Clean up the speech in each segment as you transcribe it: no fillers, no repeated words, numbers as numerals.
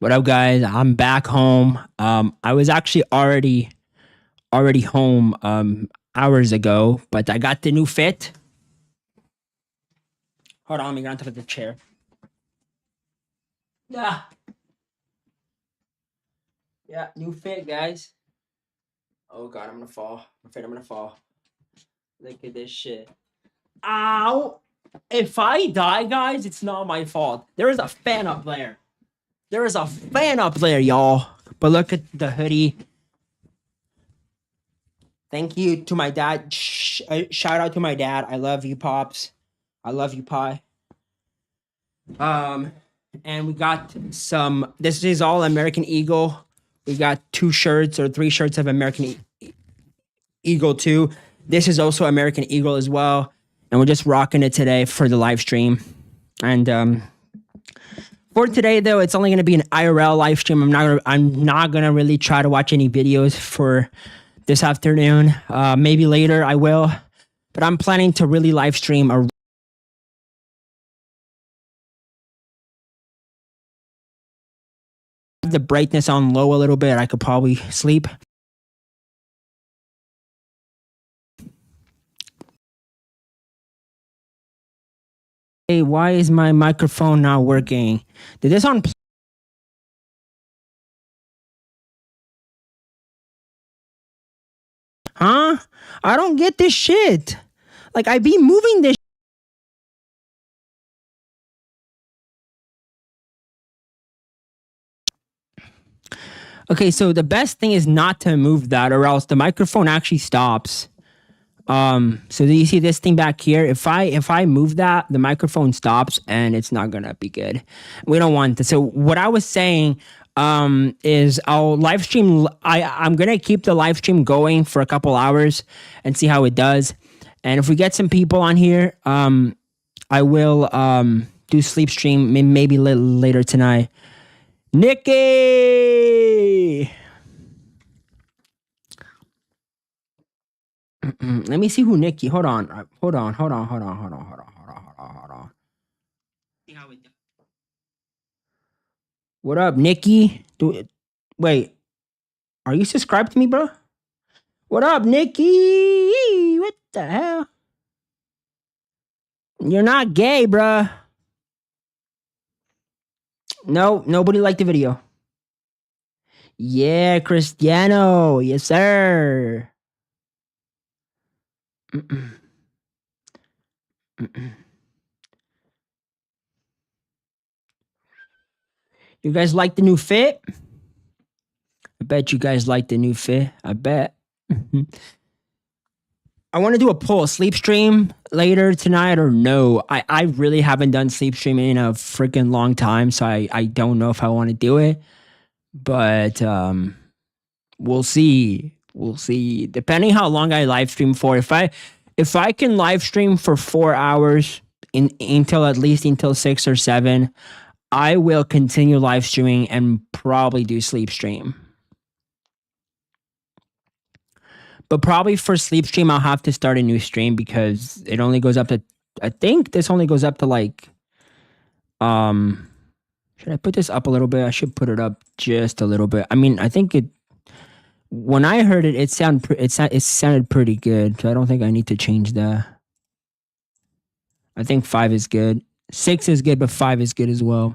What up, guys? I'm back home. I was actually already home hours ago, but I got the new fit. Hold on, let me get on top of the chair. Yeah, yeah, new fit, guys. Oh god, I'm gonna fall. I'm afraid I'm gonna fall. Look at this shit. Ow! If I die, guys, it's not my fault. There is a fan up there. There is a fan up there, y'all. But look at the hoodie. Thank you to my dad. Shout out to my dad. I love you, pops. I love you, pie. Um, and we got some. This is all American Eagle. We got 2 shirts or 3 shirts of American Eagle too. This is also American Eagle as well, and we're just rocking it today for the live stream. And for today though, it's only going to be an IRL live stream. I'm not gonna really try to watch any videos for this afternoon. Maybe later I will, but I'm planning to really live stream a the brightness on low a little bit. I could probably sleep. Hey, why is my microphone not working? Did this on? Huh? I don't get this shit. Like I be moving this. Okay, so the best thing is not to move that, or else the microphone actually stops. So do you see this thing back here? If I move that, the microphone stops and it's not gonna be good. We don't want this. So what I was saying is I'll live stream. I'm gonna keep the live stream going for a couple hours and see how it does. And if we get some people on here, I will do sleep stream maybe later tonight. Nikki. Let me see who Nikki. Hold on. Hold on. Hold on. Hold on. Hold on. Hold on. Hold on. Hold on. Hold on. See how it does. What up, Nikki? Wait. Are you subscribed to me, bro? What up, Nikki? What the hell? You're not gay, bruh. No, nobody liked the video. Yeah, Cristiano. Yes, sir. Mm-mm. Mm-mm. You guys like the new fit? I bet you guys like the new fit. I bet. I want to do a poll, sleep stream later tonight or no. I really haven't done sleep streaming in a freaking long time, so I don't know if I want to do it. But we'll see. We'll see. Depending how long I live stream for. If I can live stream for 4 hours until at least until 6 or 7, I will continue live streaming and probably do sleep stream. But probably for sleep stream, I'll have to start a new stream because it only goes up to. I think this only goes up to like. Um, should I put this up a little bit? I should put it up just a little bit. I mean, I think it. When I heard it, it sounded pretty good. So I don't think I need to change that. I think 5 is good. 6 is good, but 5 is good as well.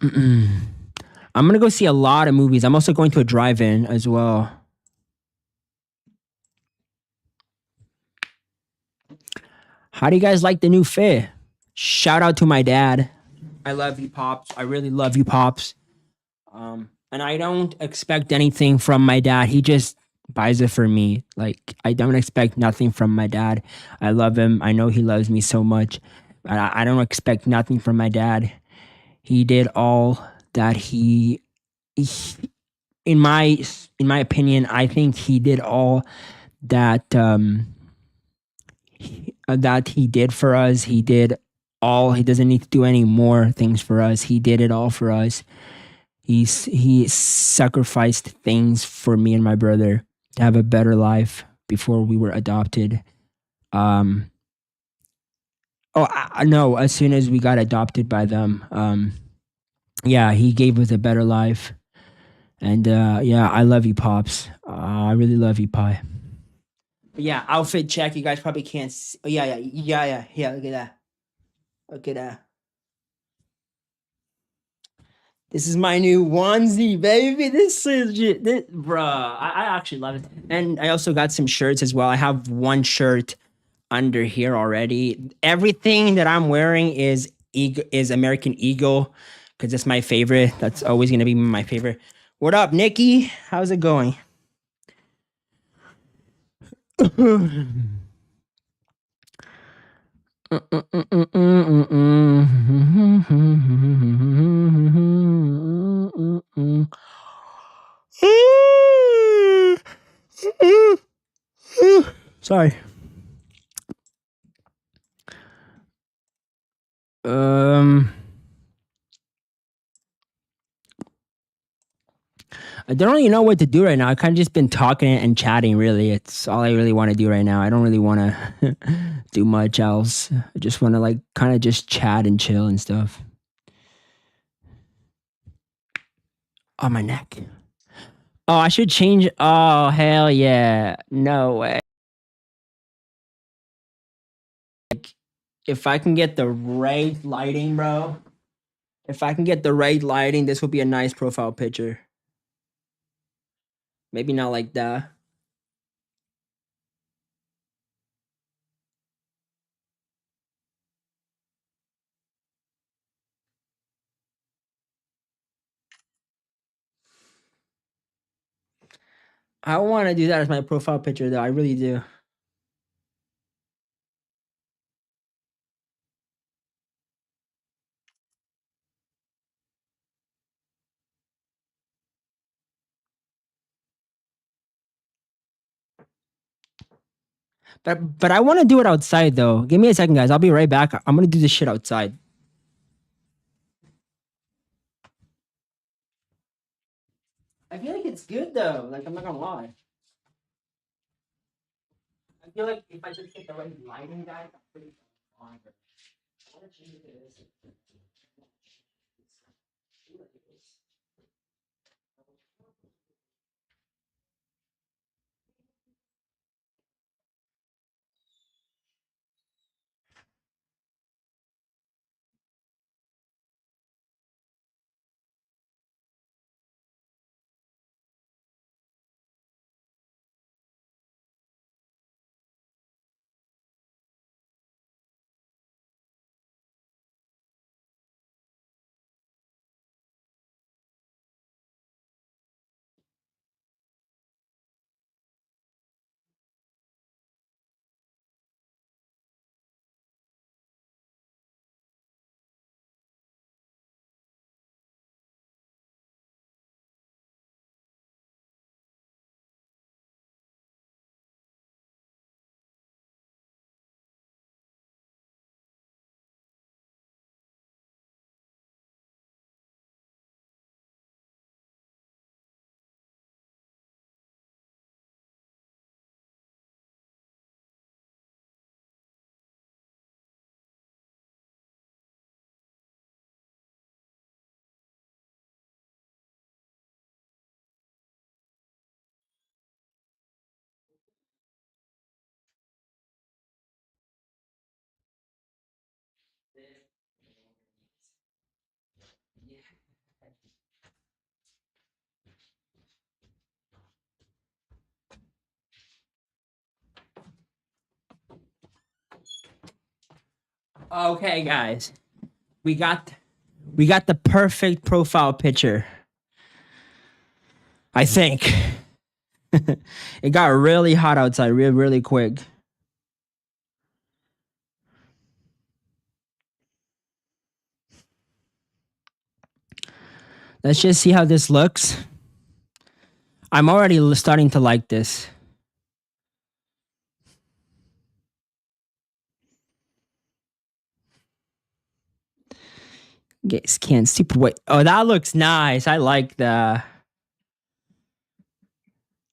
I'm gonna go see a lot of movies. I'm also going to a drive-in as well. How do you guys like the new fit? Shout out to my dad. I love you, pops. I really love you, pops. And I don't expect anything from my dad. He just buys it for me. Like I don't expect nothing from my dad. I love him. I know he loves me so much. But I don't expect nothing from my dad. He did all that he in my opinion, I think he did all that that he did for us. He did all. He doesn't need to do any more things for us. He did it all for us. He sacrificed things for me and my brother to have a better life before we were adopted. Um, Oh, no, as soon as we got adopted by them, yeah, he gave us a better life. And yeah, I love you, Pops. I really love you, Pi. Yeah, outfit check. You guys probably can't see. Oh, yeah. Look at that. Look at that. This is my new onesie, baby. This is bruh. I actually love it. And I also got some shirts as well. I have one shirt under here already. Everything that I'm wearing is American Eagle because it's my favorite. That's always gonna be my favorite. What up, Nikki? How's it going? Sorry. Um, I don't really know what to do right now. I kind of just been talking and chatting. Really, it's all I really want to do right now. I don't really want to do much else. I just want to like kind of just chat and chill and stuff. On my neck. Oh, I should change. Oh, hell yeah! No way. If I can get the right lighting, bro. If I can get the right lighting, this will be a nice profile picture. Maybe not like that. I want to do that as my profile picture, though. I really do. But I want to do it outside, though. Give me a second, guys. I'll be right back. I'm gonna do this shit outside. I feel like it's good though. Like I'm not gonna lie. I feel like if I just get the right lighting, guys, I'm pretty fine. I want to change it to this. Okay, guys, we got we got the perfect profile picture. I think it got really hot outside, really quick. Let's just see how this looks. I'm already starting to like this. Guys can't super wait. Oh, that looks nice. I like that.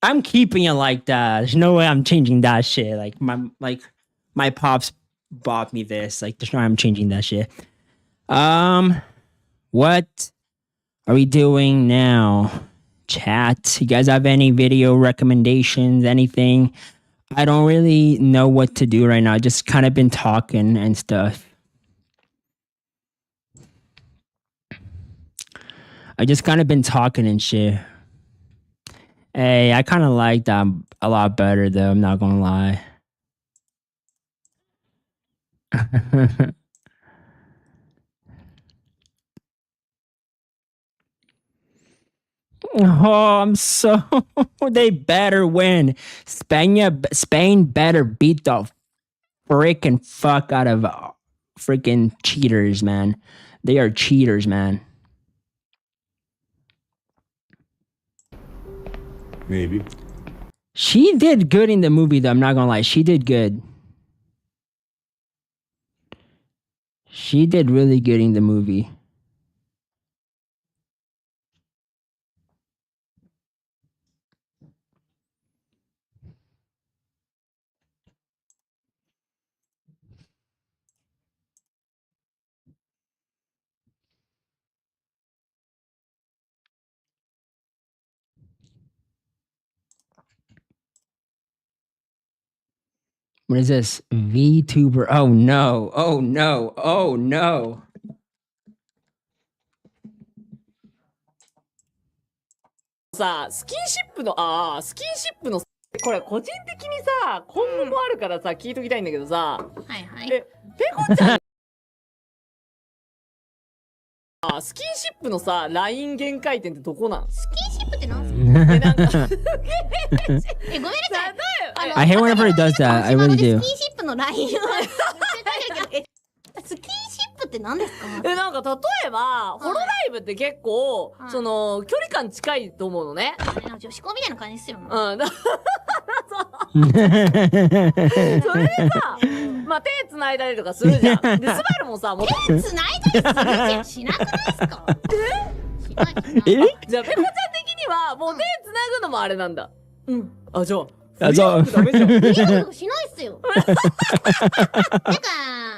I'm keeping it like that. There's no way I'm changing that shit. Like my pops bought me this. Like, there's no way I'm changing that shit. What are we doing now? Chat. You guys have any video recommendations? Anything? I don't really know what to do right now. I just kind of been talking and stuff. I just kind of been talking and shit. Hey, I kind of like that a lot better though. I'm not gonna lie. Oh, I'm so. They better win. Spain better beat the freaking fuck out of freaking cheaters, man. They are cheaters, man. Maybe. She did good in the movie, though. I'm not gonna lie. She did good. She did really good in the movie. What is this? VTuber. Oh no. Oh no. Oh no. さ、スキンシップの、スキンシップの、これ個人的にさ、今後もあるからさ、聞いときたいんだけどさ、はいはい。ペコちゃん、スキンシップのさ、ライン限界点ってどこなん？スキンシップってなんすか？なんかごめんなさい。I hate whenever it does that. I really do. スキンシップのラインはスキンシップって何ですか？なんか例えば、ホロライブって結構、その、距離感近いと思うのね。女子校みたいな感じですよね。うん。それでさ、まあ手繋いだりとかするじゃん。で、スバルもさ、もう手繋いだりするしなくないですか？しないえ？じゃあ、ペコちゃん的には、もう手繋ぐのもあれなんだ。うん。あ、じゃあ、あ、じゃあ、ダメじゃん。フリーハグしないっすよ。なんか、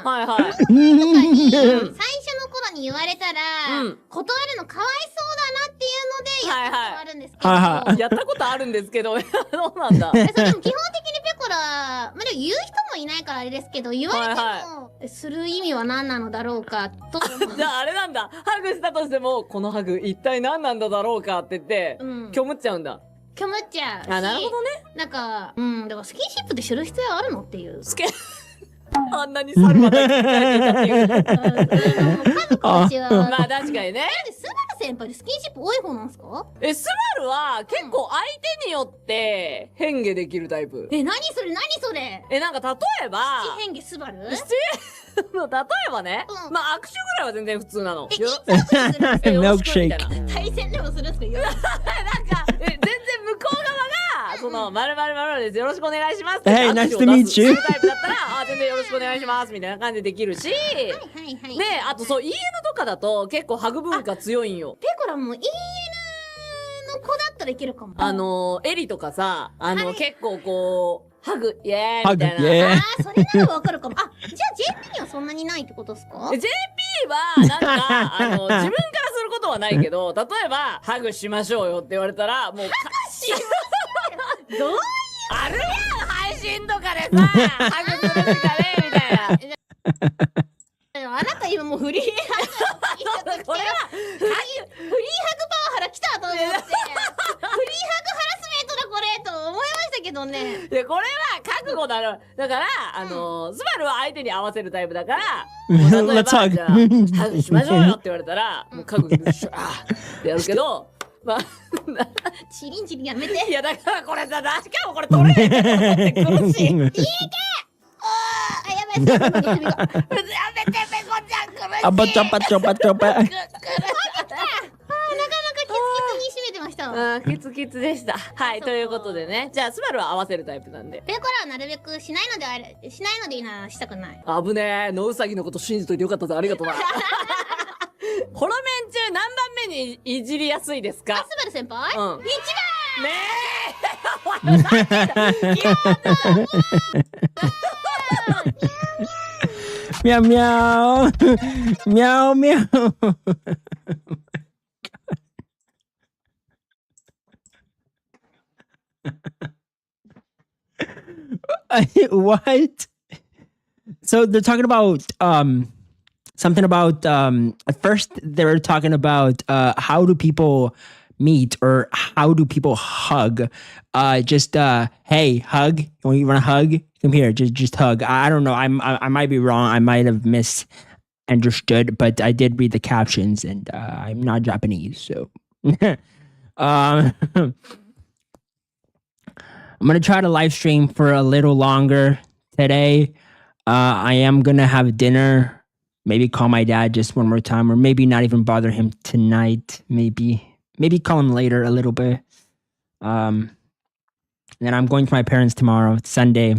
はいはい。最初の頃に言われたら、断るのかわいそうだなっていうので、やったことあるんですけど。やったことあるんですけど、そうなんだ。それでも基本的にペコラ、まあ、でも言う人もいないからあれですけど、言われても、する意味は何なのだろうか、と。じゃああれなんだ。ハグしたとしても、このハグ一体何なんだろうかって言って、虚無っちゃうんだ。虚無っちゃうし。あ、なるほどね。なんか、だからスキンシップでする必要あるのっていう。あんなに猿また聞いたっていう。まあ確かにね。スバル先輩でスキンシップ多い方なんですか？スバルは結構相手によって変化できるタイプ。何それ何それ？なんか例えば。変化スバル？例えばね。まあ握手ぐらいは全然普通なの。いつ握手するんですか？ミルクシェイク。対戦でもするんですか？なんか、全然向こう側が、その、〇〇〇です。よろしくお願いします。Hey, nice to meet you. タイプだったら、全然よろしくお願いします。みたいな感じでできるし。で、あとそう、EN とかだと結構ハグ文化強いんよ。ペコラも EN の子だったらいけるかも。エリとかさ、結構こう、ハグ、イエーイみたいな。それならわかるかも。じゃあ JP にはそんなにないってことですか？ JP は、なんか、自分からすることはないけど、例えば、ハグしましょうよって言われたら、もう、どういうあるやん配信とかでさ、ハグするしかねみたいな。あなた今もうフリーハグこれはフリーハグパワハラ来たと思ってフリーハグハラスメントだこれと思いましたけどね。いやこれは覚悟だろ。だからスバルは相手に合わせるタイプだから、例えばじゃあハグしましょうよって言われたらもう覚悟でシューってやるけど。まあ、チリンチリンやめて。いやだからこれさ、しかもこれ取れないって苦しい。いいけ。やばい、やめて、ペコちゃん苦しい。あばちょぱちょぱちょぱ。なかなかキツキツに締めてました。キツキツでした。はい、ということでね。じゃあ、スバルは合わせるタイプなんで。ペコラはなるべくしないのでいいならしたくない。危ねえ。野ウサギのこと信じといてよかったぞ。ありがとうな。ホロメン中何番目にいじりやすいですか？スバル先輩？一番ねえ Meow meow. Meow meow. What? So they're talking about something about at first they were talking about how do people meet or how do people hug. Just hey, hug. You want to hug? Come here, just hug. I don't know. I might be wrong. I might have misunderstood, but I did read the captions and I'm not Japanese, so I'm gonna try to live stream for a little longer today. I am gonna have dinner. Maybe call my dad just one more time, or maybe not even bother him tonight. Maybe call him later a little bit. Um, then I'm going to my parents tomorrow. It's Sunday,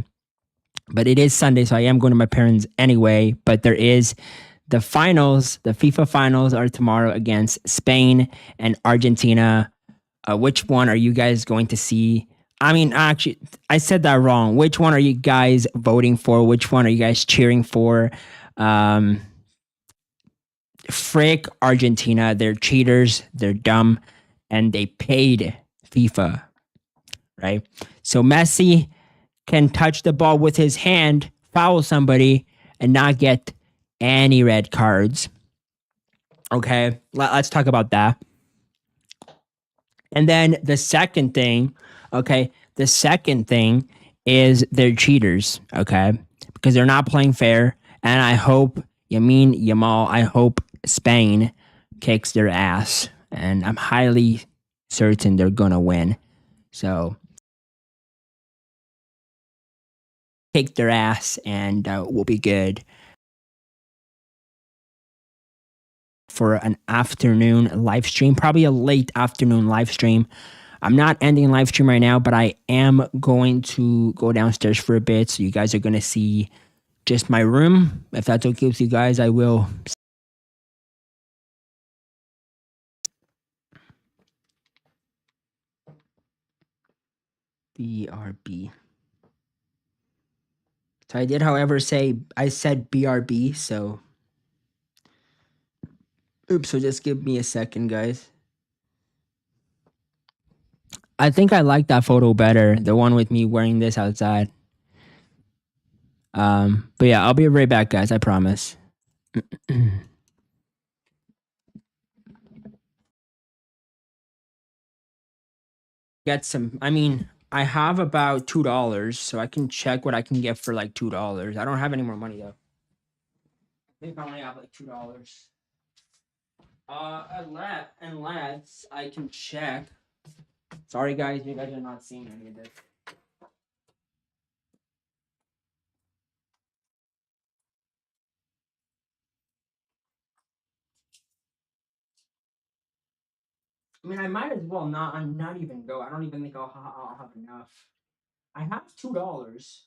but it is Sunday, so I am going to my parents anyway. But there is the finals. The FIFA finals are tomorrow against Spain and Argentina. Which one are you guys going to see? I mean, actually, I said that wrong. Which one are you guys voting for? Which one are you guys cheering for? Um, Frick Argentina. They're cheaters. They're dumb. And they paid FIFA, right? So Messi can touch the ball with his hand, foul somebody, and not get any red cards. Okay, let's talk about that. And then the second thing, okay, the second thing is they're cheaters, okay, because they're not playing fair. And I hope Yamin Yamal, I hope Spain kicks their ass, and I'm highly certain they're gonna win. So kick their ass, and we'll be good for an afternoon live stream, probably a late afternoon live stream. I'm not ending live stream right now, but I am going to go downstairs for a bit. So you guys are going to see just my room. If that's okay with you guys, I will. BRB. So I did, however, I said BRB. So, oops. So just give me a second, guys. I think I like that photo better. The one with me wearing this outside. But yeah, I'll be right back, guys. I promise. Get some. I mean, I have about $2, so I can check what I can get for like $2. I don't have any more money though. I think I only have like $2. Unless I can check. Sorry, guys, you guys are not seeing any of this. I mean, I might as well not. I'm not even go. I don't even think I'll have enough. I have $2.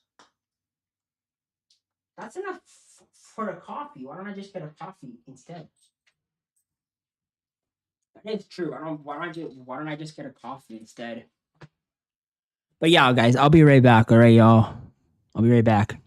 That's enough for a coffee. Why don't I just get a coffee instead? It's true. I don't. Why don't I just get a coffee instead? But yeah, guys, I'll be right back. All right, y'all. I'll be right back.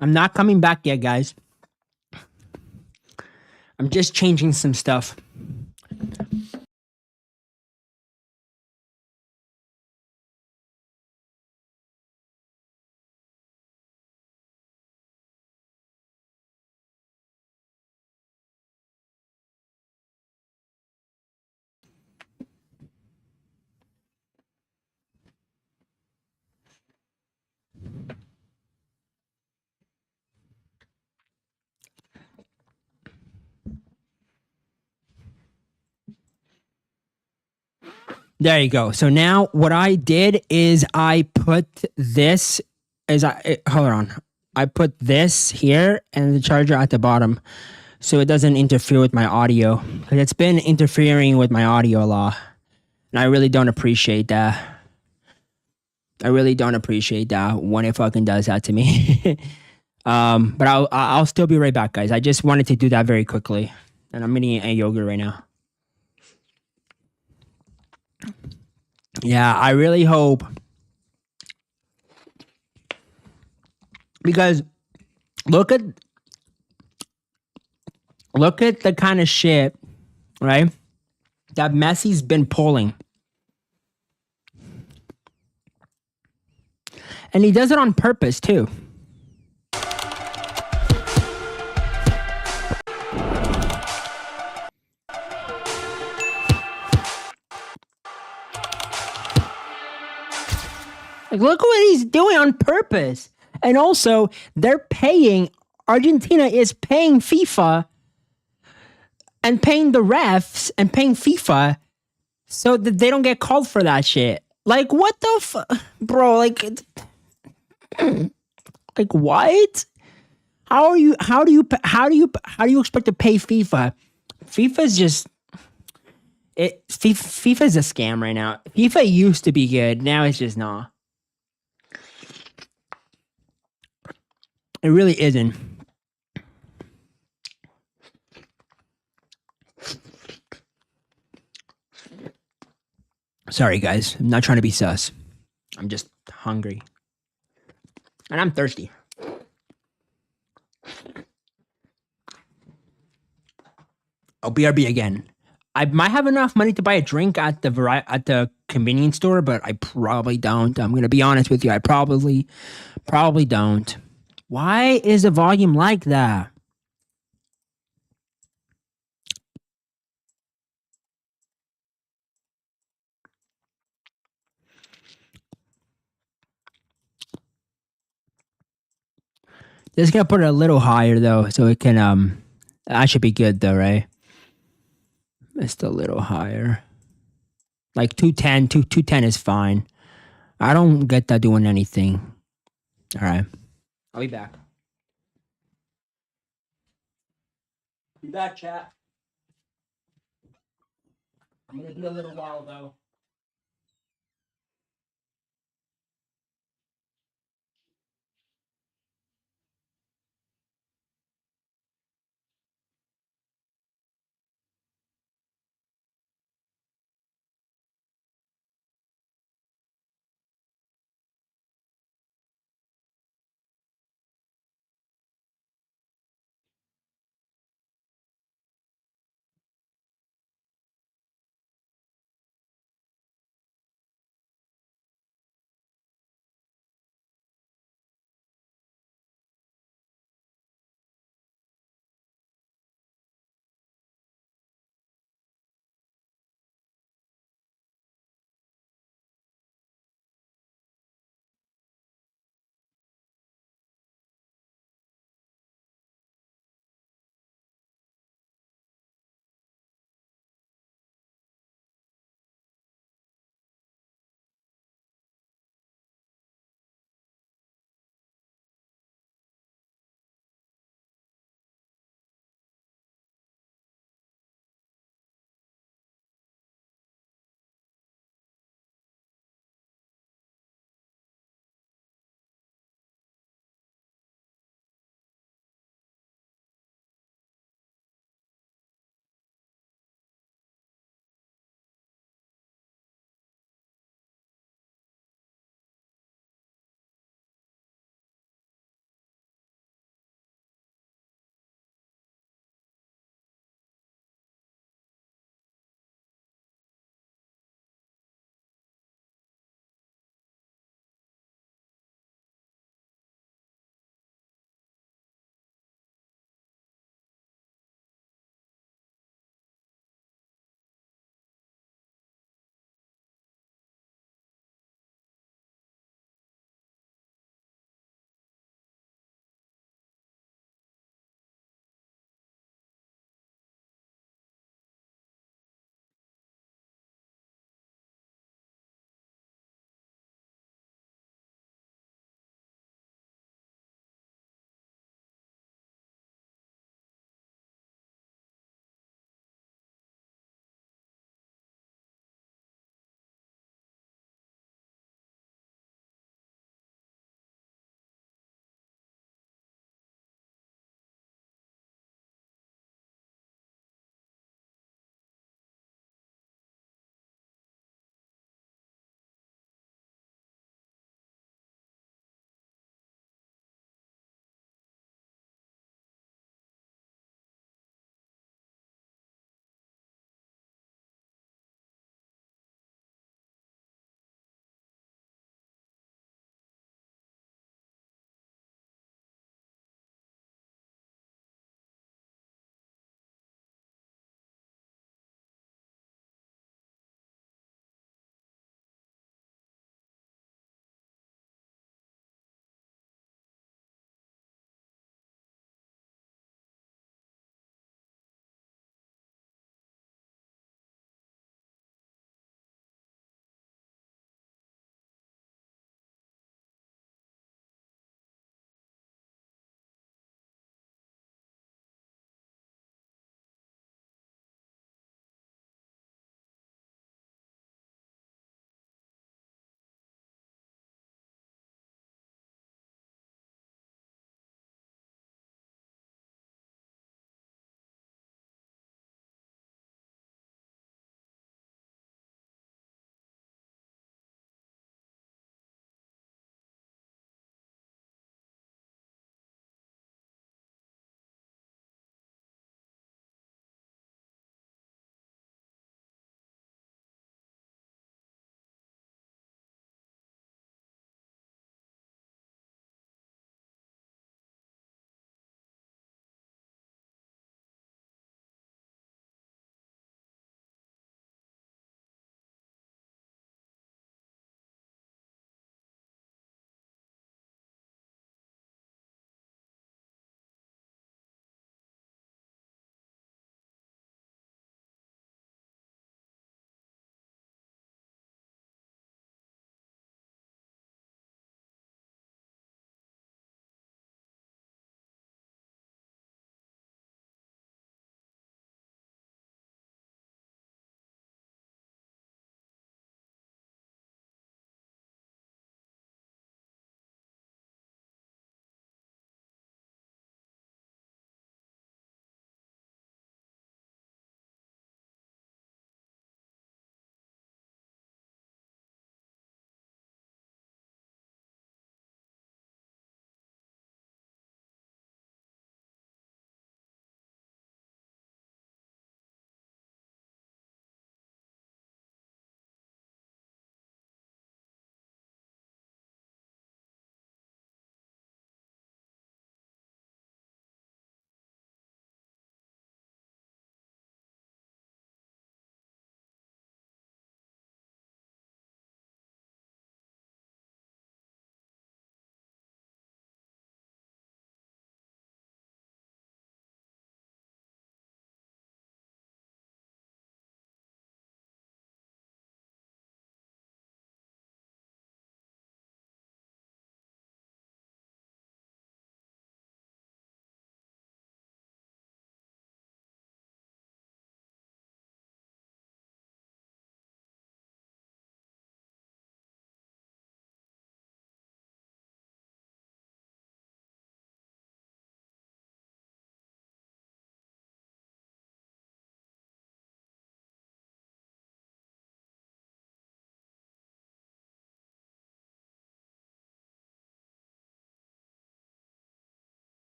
I'm not coming back yet, guys. I'm just changing some stuff. There you go. So now what I did is I put this hold on. I put this here and the charger at the bottom so it doesn't interfere with my audio because it's been interfering with my audio a lot. And I really don't appreciate that. I really don't appreciate that when it fucking does that to me. But I'll still be right back, guys. I just wanted to do that very quickly. And I'm eating a yogurt right now. Yeah, I really hope because look at the kind of shit, right? That Messi's been pulling. And he does it on purpose too. Like, look what he's doing on purpose. And also, Argentina is paying FIFA and paying the refs and paying FIFA so that they don't get called for that shit. Like, what the bro, like what? How do you expect to pay FIFA? FIFA's just FIFA's a scam right now. FIFA used to be good, now it's just not. It really isn't. Sorry, guys. I'm not trying to be sus. I'm just hungry. And I'm thirsty. Oh, BRB again. I might have enough money to buy a drink at the convenience store, but I probably don't. I'm gonna be honest with you. I probably don't. Why is the volume like that? Just gonna put it a little higher though, so it can that should be good though, right? Just a little higher. Like 210 is fine. I don't get that doing anything. All right. I'll be back. Be back, chat. I'm gonna do a little while though.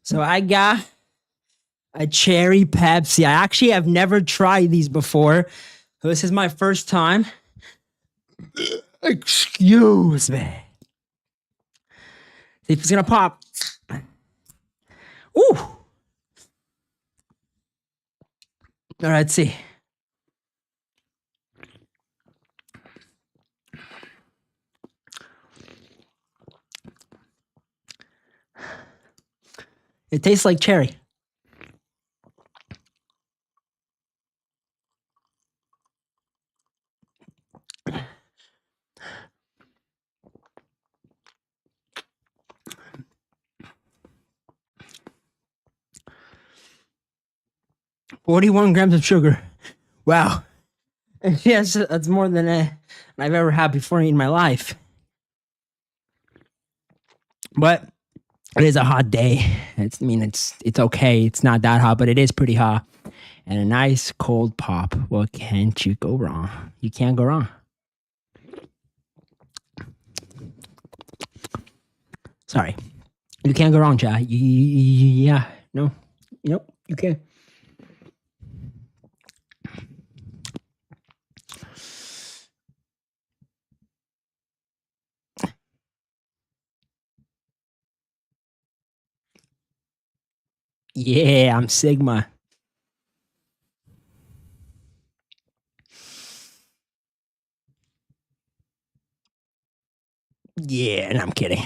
So I got a cherry Pepsi. I actually have never tried these before. This is my first time. Excuse me. See if it's gonna pop. Ooh. All right, let's see. It tastes like cherry. $41 grams of sugar. Wow. Yes, that's more than I've ever had before in my life. But it is a hot day. It's okay. It's not that hot, but it is pretty hot. And a nice cold pop. What can't you go wrong? You can't go wrong. Sorry. You can't go wrong, chat. Yeah. No. Nope. You can't. Yeah, I'm Sigma. Yeah, no, I'm kidding.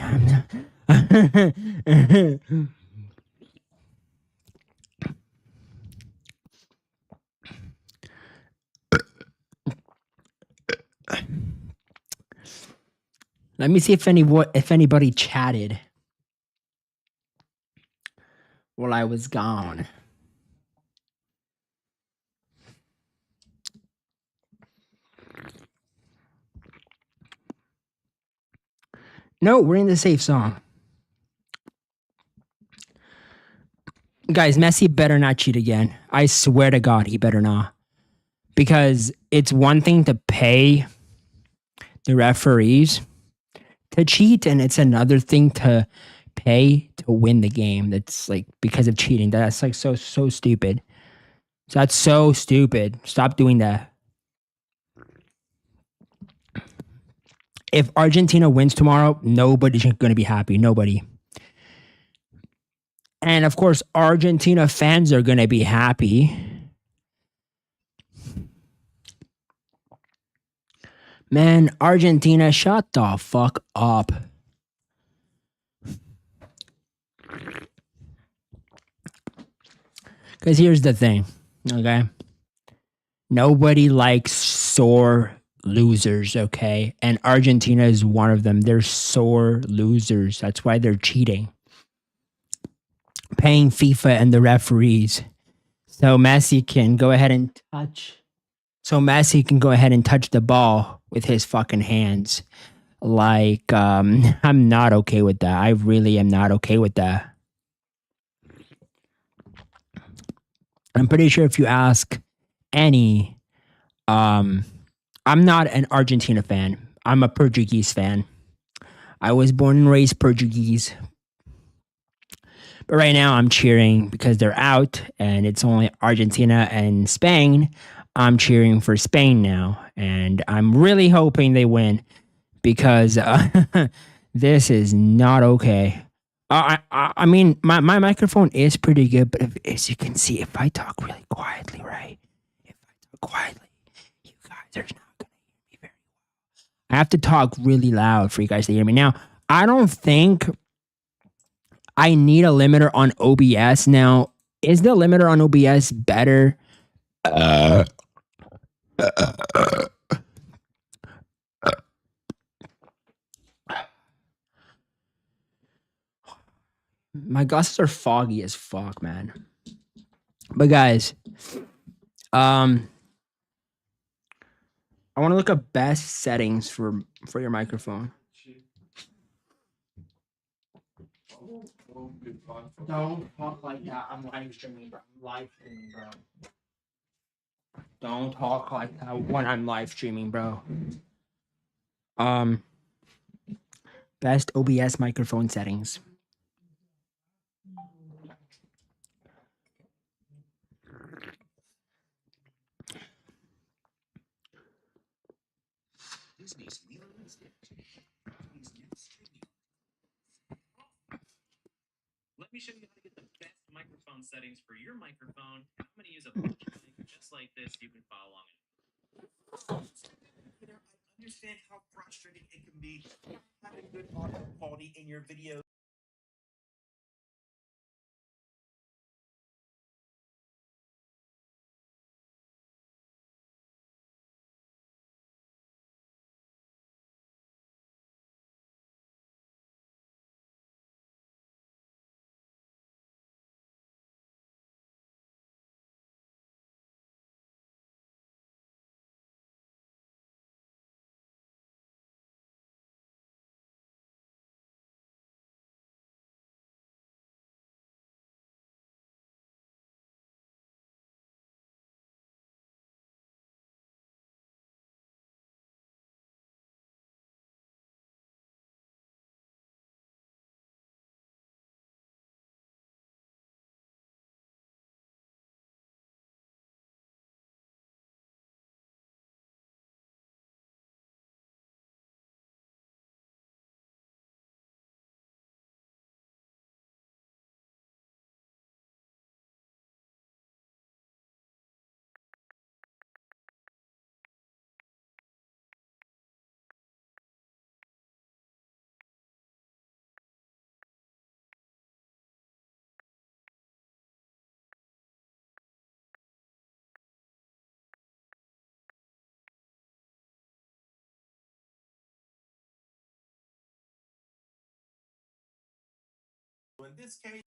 Let me see if anybody chatted while I was gone. No, we're in the safe song. Guys, Messi better not cheat again. I swear to God, he better not. Because it's one thing to pay the referees to cheat, and it's another thing to pay to win the game. That's like because of cheating. That's like so stupid. So that's so stupid. Stop doing that. If Argentina wins tomorrow, nobody's going to be happy. Nobody. And of course, Argentina fans are going to be happy. Man, Argentina, shut the fuck up. Because here's the thing, okay? Nobody likes sore losers, okay? And Argentina is one of them. They're sore losers. That's why they're cheating. Paying FIFA and the referees. So Messi can go ahead and touch the ball with his fucking hands. Like, I'm not okay with that. I really am not okay with that. I'm pretty sure if you ask any, I'm not an Argentina fan. I'm a Portuguese fan. I was born and raised Portuguese. But right now I'm cheering because they're out and it's only Argentina and Spain. I'm cheering for Spain now. And I'm really hoping they win because this is not okay. I mean, my microphone is pretty good, but as you can see, if I talk really quietly, right? If I talk quietly, you guys are not going to hear me very well. I have to talk really loud for you guys to hear me. Now, I don't think I need a limiter on OBS. Now, is the limiter on OBS better? My glasses are foggy as fuck, man. But guys, I want to look up best settings for your microphone. Don't talk like that. I'm live streaming, bro. Don't talk like that when I'm live streaming, bro. Um, best OBS microphone settings. Let me show you how to get the best microphone settings for your microphone. I'm going to use a link just like this. You can follow along. I understand how frustrating it can be having good audio quality in your video. In this case,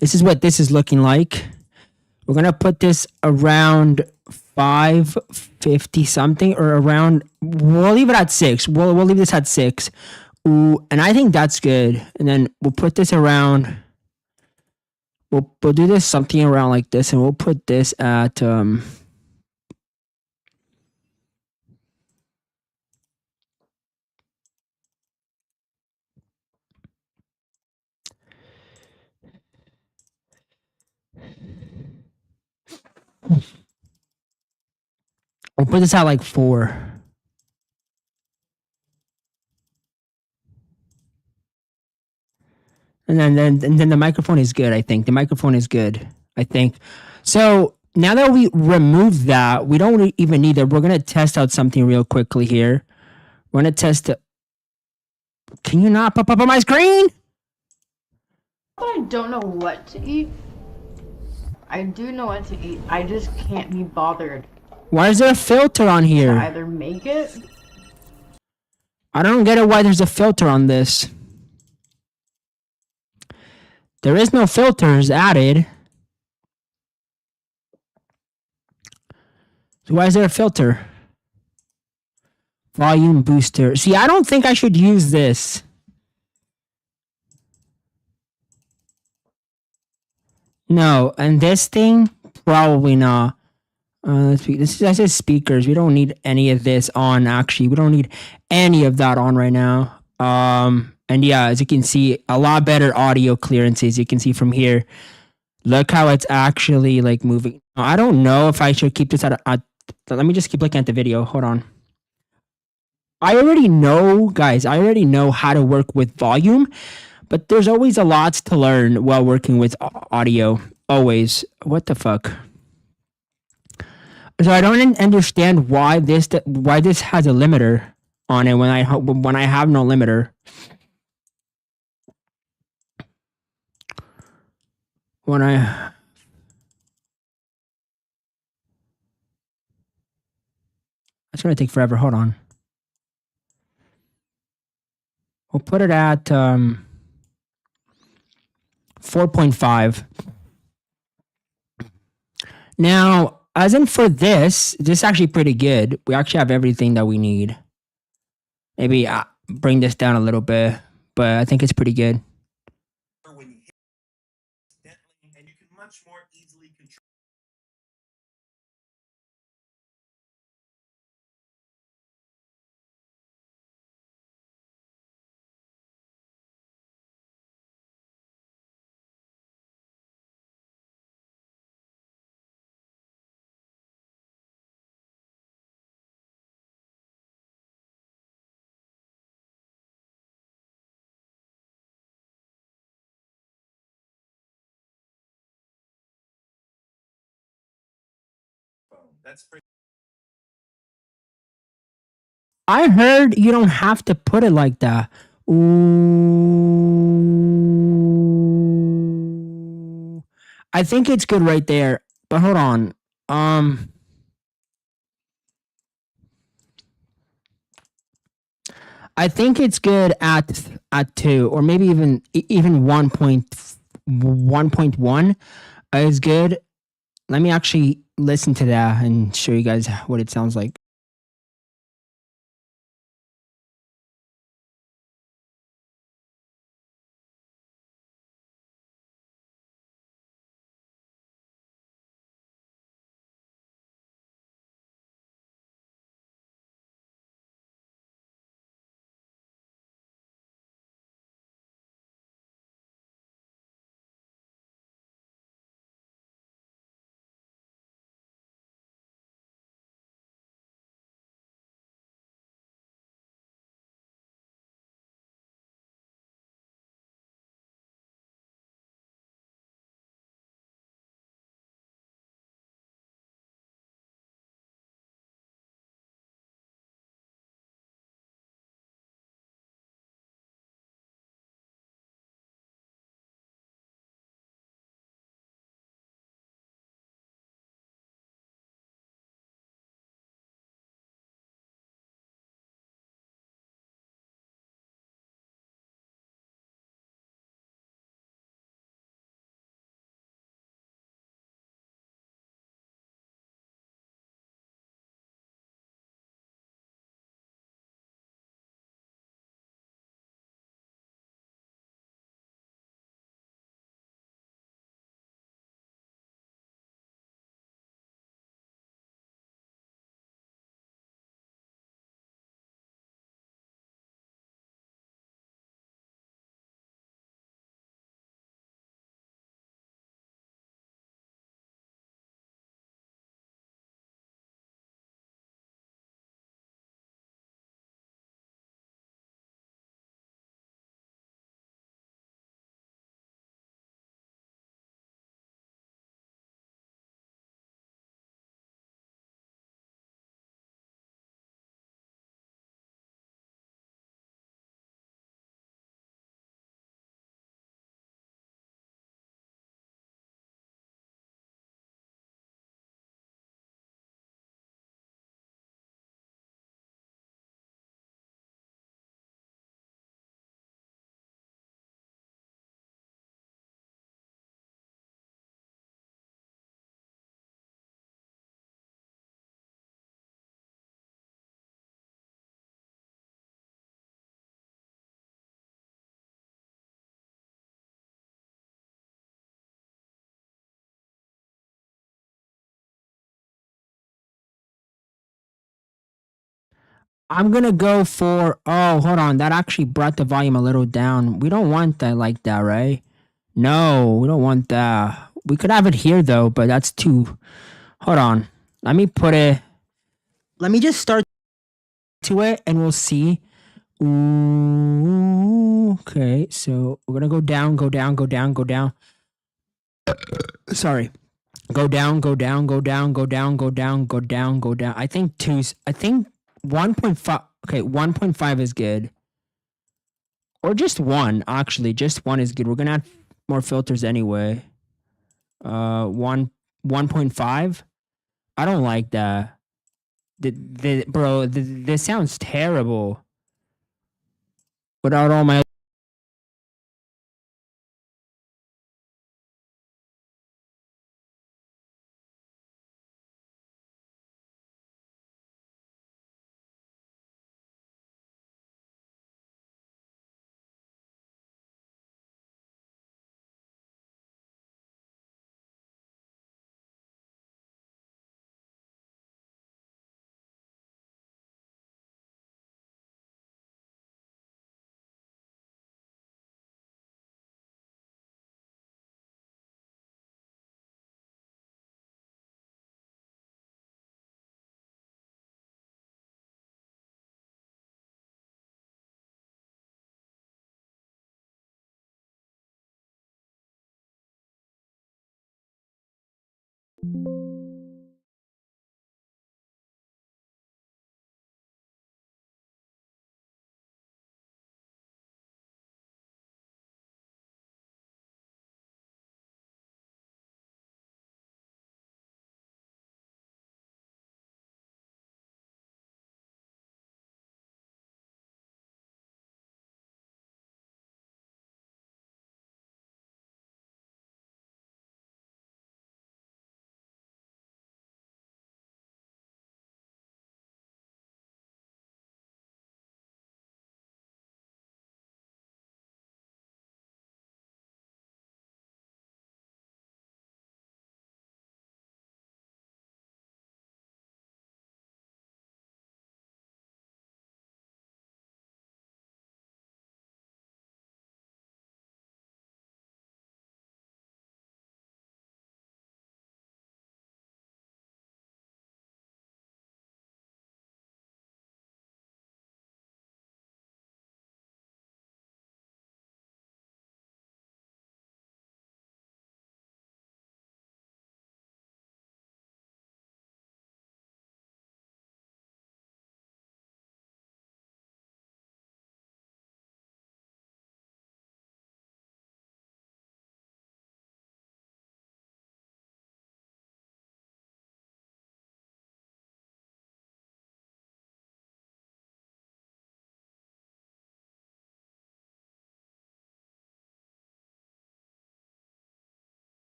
This is what this is looking like We're gonna put this around 550 something, or around. We'll leave it at 6. We'll leave this at 6. Ooh, and I think that's good. And then we'll put this around. We'll do this something around like this, and we'll put this at we'll put this at like 4. And then the microphone is good, I think. The microphone is good, I think. So now that we remove that, we don't even need it. We're gonna test out something real quickly here. We're gonna test it. Can you not pop up on my screen? I don't know what to eat. I do know what to eat. I just can't be bothered Why is there a filter on to here? either make it. I don't get it why there's a filter on this. There is no filters added. So why is there a filter? Volume booster. See, I don't think I should use this. No, and this thing, probably not. This is speakers. We don't need any of this on, actually. We don't need any of that on right now. And yeah, as you can see, a lot better audio clearances. You can see from here. Look how it's actually like moving. I don't know if I should keep this at let me just keep looking at the video. Hold on. I already know, guys, I already know how to work with volume, but there's always a lot to learn while working with audio. Always. What the fuck? So I don't understand why this has a limiter on it when I have no limiter. It's gonna take forever. Hold on. We'll put it at 4.5. Now, as in for this is actually pretty good. We actually have everything that we need. Maybe bring this down a little bit, but I think it's pretty good. When you hit accidentally, and you can much more easily control. That's pretty. I heard you don't have to put it like that. Ooh. I think it's good right there. But hold on. I think it's good at 2, or maybe even 1.1 is good. Let me actually listen to that and show you guys what it sounds like. I'm gonna go for. Oh, hold on. That actually brought the volume a little down. We don't want that like that, right? No, we don't want that. We could have it here though, but that's too. Hold on. Let me put it. Let me just start to it, and we'll see. Ooh, okay, so we're gonna go down, go down, go down, go down. Sorry. Go down, go down, go down, go down, go down, go down, go down. I think 1.5. Okay, 1.5 is good. Or just 1, actually. Just 1 is good. We're gonna add more filters anyway. 1.5. I don't like that. This sounds terrible. Without all my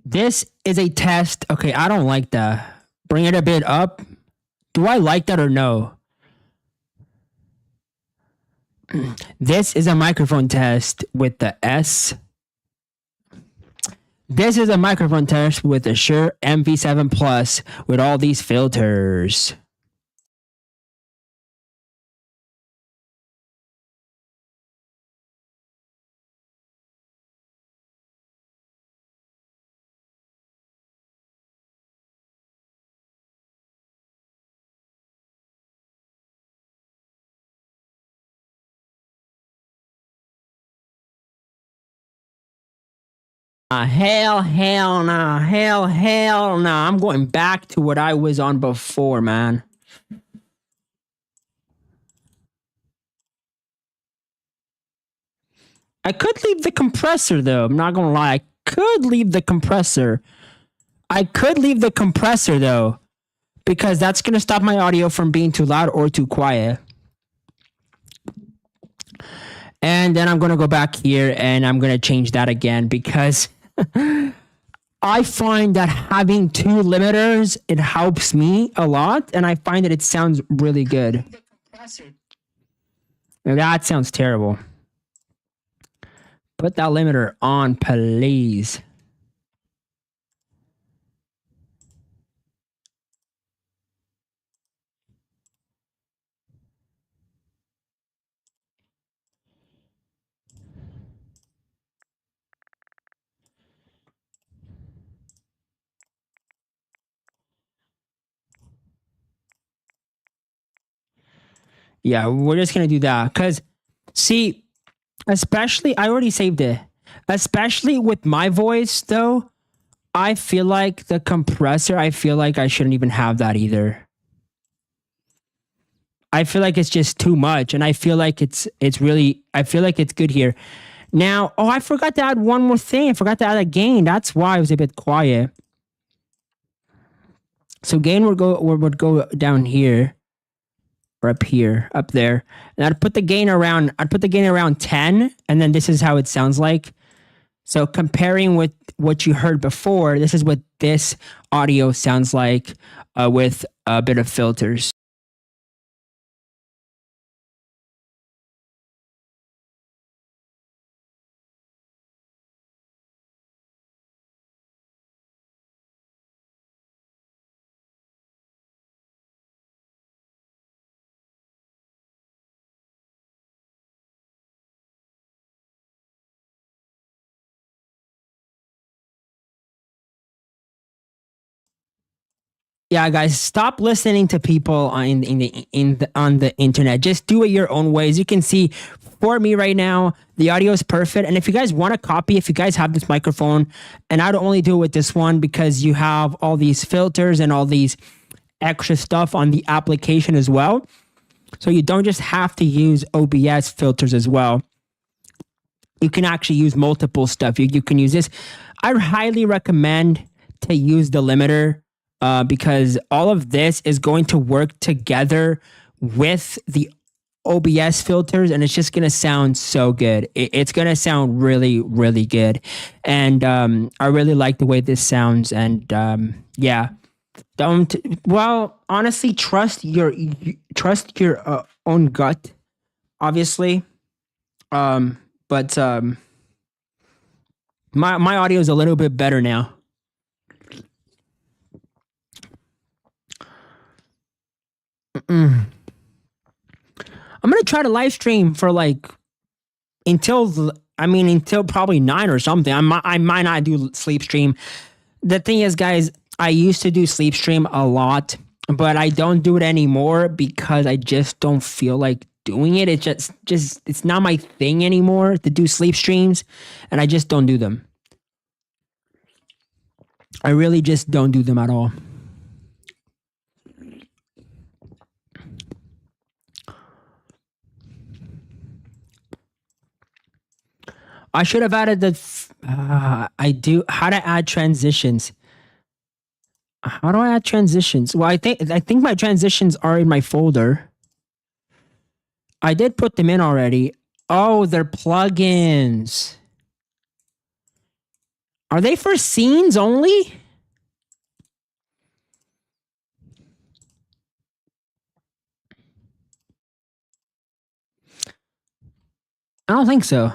This is a test. Okay, I don't like that. Bring it a bit up. Do I like that or no? This is a microphone test with the S. This is a microphone test with the Shure MV7 Plus with all these filters. Hell no. I'm going back to what I was on before, man. I could leave the compressor though. I'm not gonna lie. I could leave the compressor. Though, because that's gonna stop my audio from being too loud or too quiet. And then I'm going to go back here and I'm going to change that again because I find that having two limiters, it helps me a lot. And I find that it sounds really good. Now that sounds terrible. Put that limiter on, please. Yeah, we're just going to do that. Because, see, especially, I already saved it. Especially with my voice, though, I feel like the compressor, I feel like I shouldn't even have that either. I feel like it's just too much. And I feel like it's really, I feel like it's good here. Now, oh, I forgot to add one more thing. I forgot to add a gain. That's why I was a bit quiet. So gain would go down here. Or up here, up there. And I'd put the gain around 10, and then this is how it sounds like. So comparing with what you heard before, this is what this audio sounds like with a bit of filters. Yeah, guys, stop listening to people on the internet. Just do it your own way. As you can see, for me right now, the audio is perfect. And if you guys want to copy, if you guys have this microphone, and I don't only do it with this one because you have all these filters and all these extra stuff on the application as well. So you don't just have to use OBS filters as well. You can actually use multiple stuff. You can use this. I highly recommend to use the limiter. Because all of this is going to work together with the OBS filters, and it's just going to sound so good. It's going to sound really, really good. And I really like the way this sounds. And yeah, honestly, trust your own gut, obviously. But my audio is a little bit better now. I'm gonna try to live stream for like until probably 9 or something. I might not do sleep stream. The thing is, guys, I used to do sleep stream a lot, but I don't do it anymore because I just don't feel like doing it. It's just it's not my thing anymore to do sleep streams, and I just don't do them. I really just don't do them at all. I should have added how to add transitions. How do I add transitions? Well, I think my transitions are in my folder. I did put them in already. Oh, they're plugins. Are they for scenes only? I don't think so.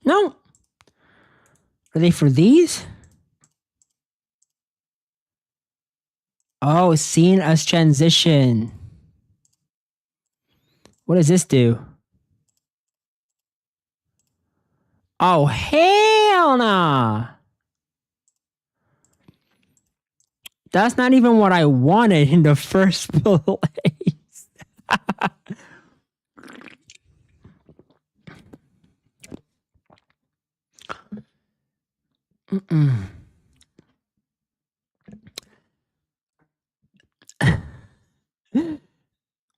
No. Are they for these? Oh, scene as transition. What does this do? Oh, hell nah. That's not even what I wanted in the first place.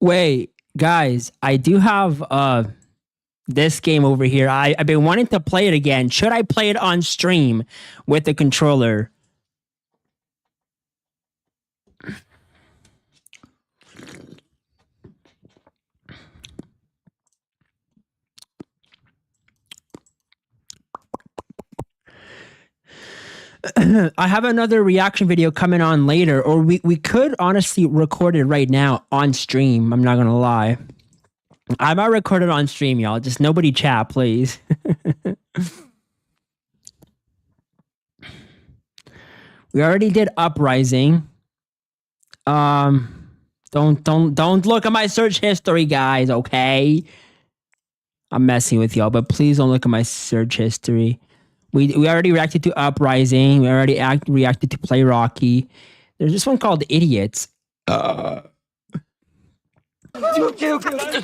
Wait, guys, I do have this game over here. I've been wanting to play it again. Should I play it on stream with the controller? I have another reaction video coming on later, or we could honestly record it right now on stream. I'm not gonna lie. I might record it on stream, y'all. Just nobody chat, please. We already did Uprising. Don't look at my search history, guys, okay? I'm messing with y'all, but please don't look at my search history. We already reacted to Uprising. We already reacted to Play Rocky. There's this one called Idiots. It's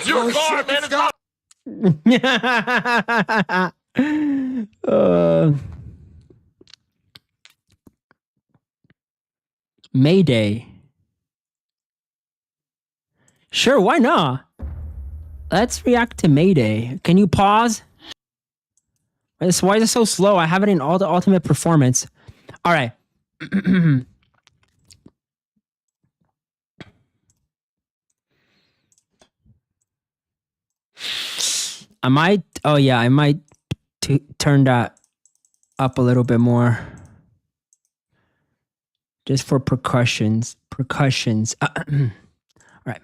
your car, man. It's not. Mayday. Sure, why not? Let's react to Mayday. Can you pause? Why is it so slow? I have it in all the ultimate performance. All right. I might turn that up a little bit more. Just for percussions. All right.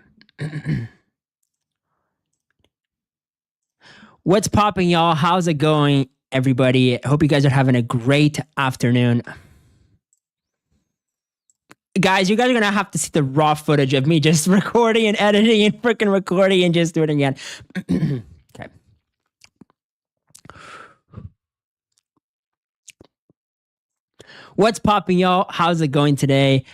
What's popping, y'all? How's it going, everybody? I hope you guys are having a great afternoon. Guys, you guys are going to have to see the raw footage of me just recording and editing and freaking recording and just doing it again. Okay. What's popping, y'all? How's it going today?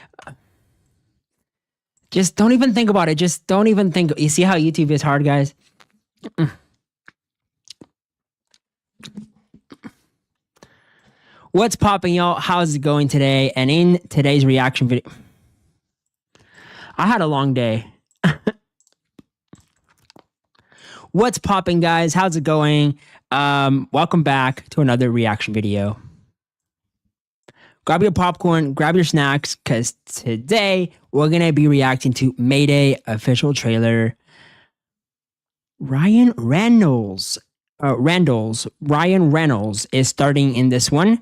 Just don't even think about it. Just don't even think. You see how YouTube is hard, guys? What's popping, y'all? How's it going today? And in today's reaction video, I had a long day. What's popping, guys? How's it going? Welcome back to another reaction video. Grab your popcorn, grab your snacks, because today we're going to be reacting to Mayday official trailer. Ryan Reynolds is starting in this one.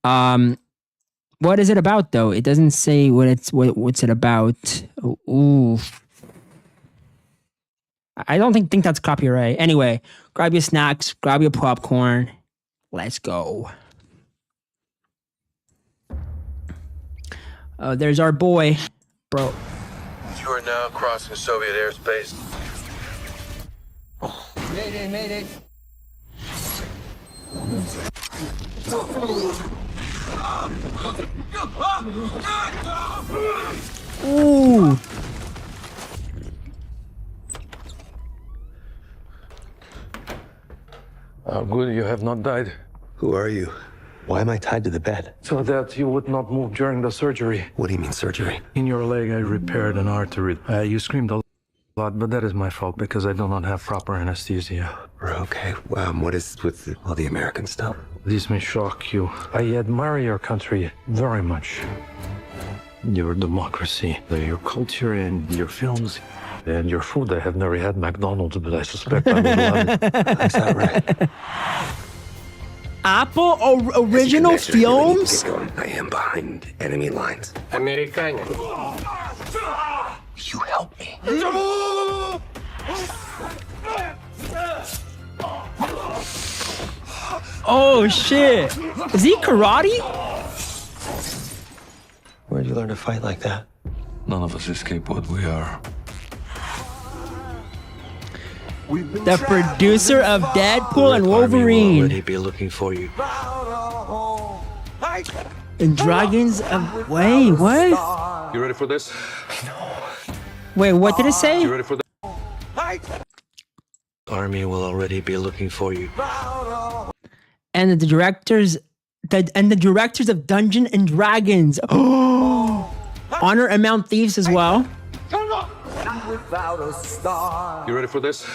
What is it about, though? It doesn't say what's it about. Ooh. I don't think that's copyright. Anyway, grab your snacks, grab your popcorn. Let's go. There's our boy, bro. You are now crossing Soviet airspace. Mayday, mayday. Ooh. How good you have not died. Who are you? Why am I tied to the bed? So that you would not move during the surgery. What do you mean surgery? In your leg, I repaired an artery. You screamed a lot, but that is my fault because I do not have proper anesthesia. Okay, what is with all the American stuff? This may shock you. I admire your country very much. Your democracy, your culture, and your films. And your food. I have never had McDonald's, but I suspect I would love it. Is that right? Apple original films? I am behind enemy lines. Americano. You help me. Oh shit! Is he karate? Where'd you learn to fight like that? None of us escape what we are. The producer of Deadpool and Army will Wolverine. already be looking for you. And Dragons of... Wait, what? You ready for this? Wait, what did it say? You ready for this? Army will already be looking for you. And the directors... the directors of Dungeons and Dragons. Oh! Honor Amount Thieves as well. You ready for this?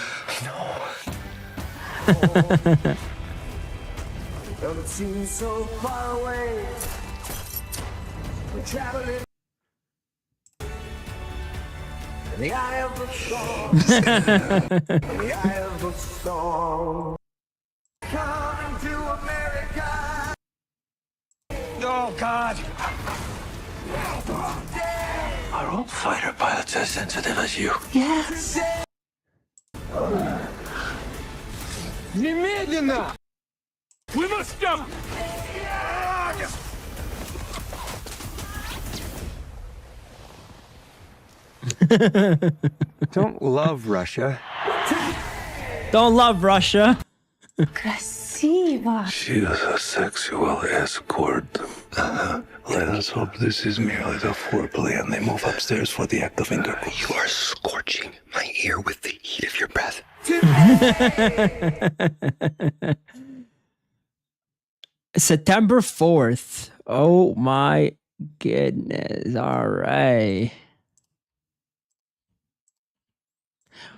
Don't seem so far away. We're traveling in the eye of the storm. In the eye of the storm. Coming to America. Oh, God! Are all fighter pilots as sensitive as you? Yes! Немедленно! We must jump! Don't love Russia. Don't love Russia. Красиво. She is a sexual escort. Let us hope this is merely the foreplay and they move upstairs for the act of intercourse. You are scorching my ear with the heat of your breath. September 4th. Oh my goodness. All right.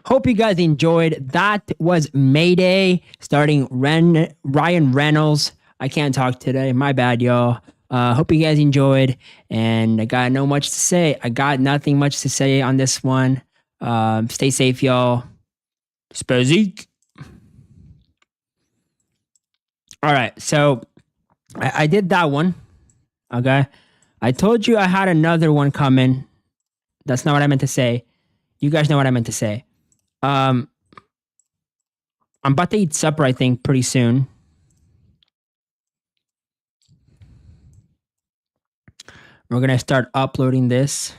Hope you guys enjoyed. That was Mayday starring Ryan Reynolds. I can't talk today. My bad, y'all. Hope you guys enjoyed. And I got no much to say. I got nothing much to say on this one. Stay safe, y'all. Spazik. All right. So I did that one. Okay. I told you I had another one coming. That's not what I meant to say. You guys know what I meant to say. I'm about to eat supper, I think, pretty soon. We're going to start uploading this.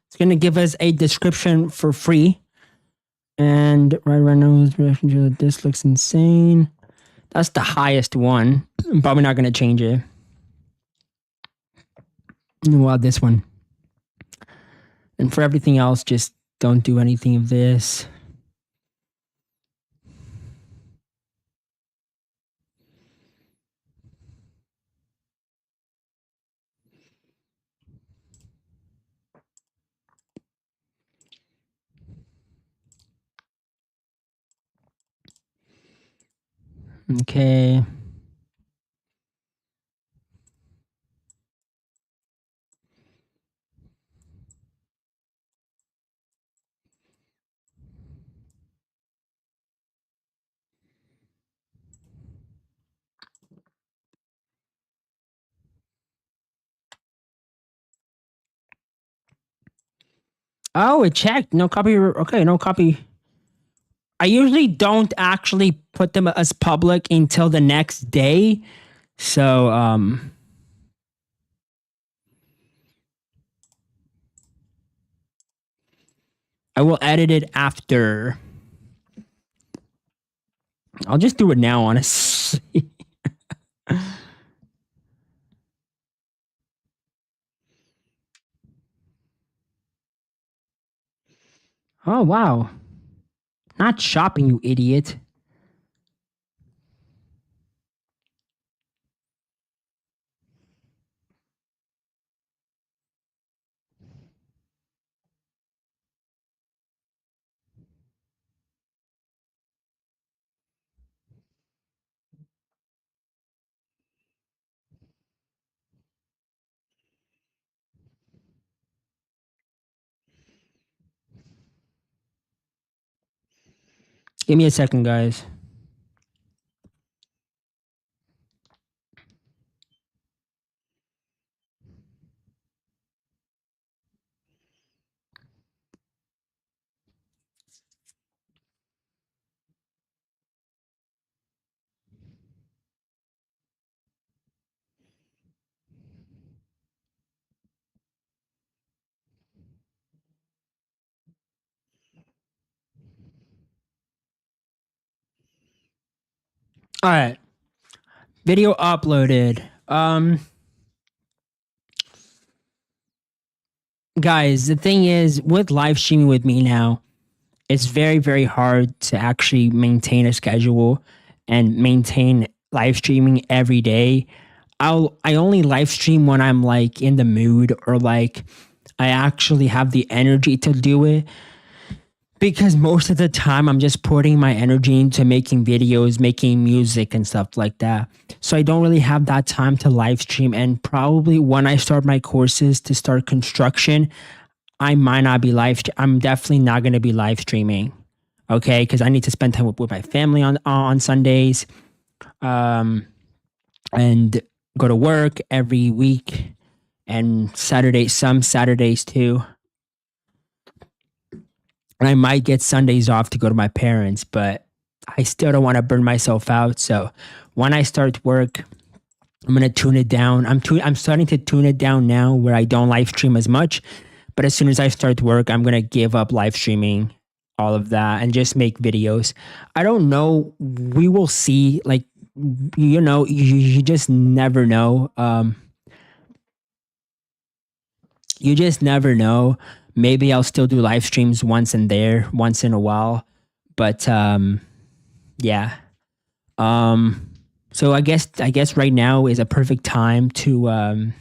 It's going to give us a description for free. And Ryan Reynolds' reaction to this looks insane. That's the highest one. I'm probably not going to change it. Well, this one. And for everything else, just don't do anything of this. Okay. Oh, it checked. No copy. Okay, no copy. I usually don't actually put them as public until the next day. So, I will edit it after. I'll just do it now, honestly. Oh, wow. Not shopping, you idiot. Give me a second, guys. All right. Video uploaded. Guys, the thing is, with live streaming with me now, it's very, very hard to actually maintain a schedule and maintain live streaming every day. I only live stream when I'm like in the mood or like I actually have the energy to do it. because most of the time I'm just putting my energy into making videos, making music and stuff like that. So I don't really have that time to live stream. And probably when I start my courses to start construction, I might not be I'm definitely not going to be live streaming. Okay. Because I need to spend time with my family on Sundays. And go to work every week and some Saturdays too. And I might get Sundays off to go to my parents, but I still don't want to burn myself out. So when I start work, I'm going to tune it down. I'm starting to tune it down now where I don't live stream as much. But as soon as I start work, I'm going to give up live streaming, all of that, and just make videos. I don't know. We will see. Like, you just never know. You just never know. Maybe I'll still do live streams once in a while. But yeah. So I guess right now is a perfect time to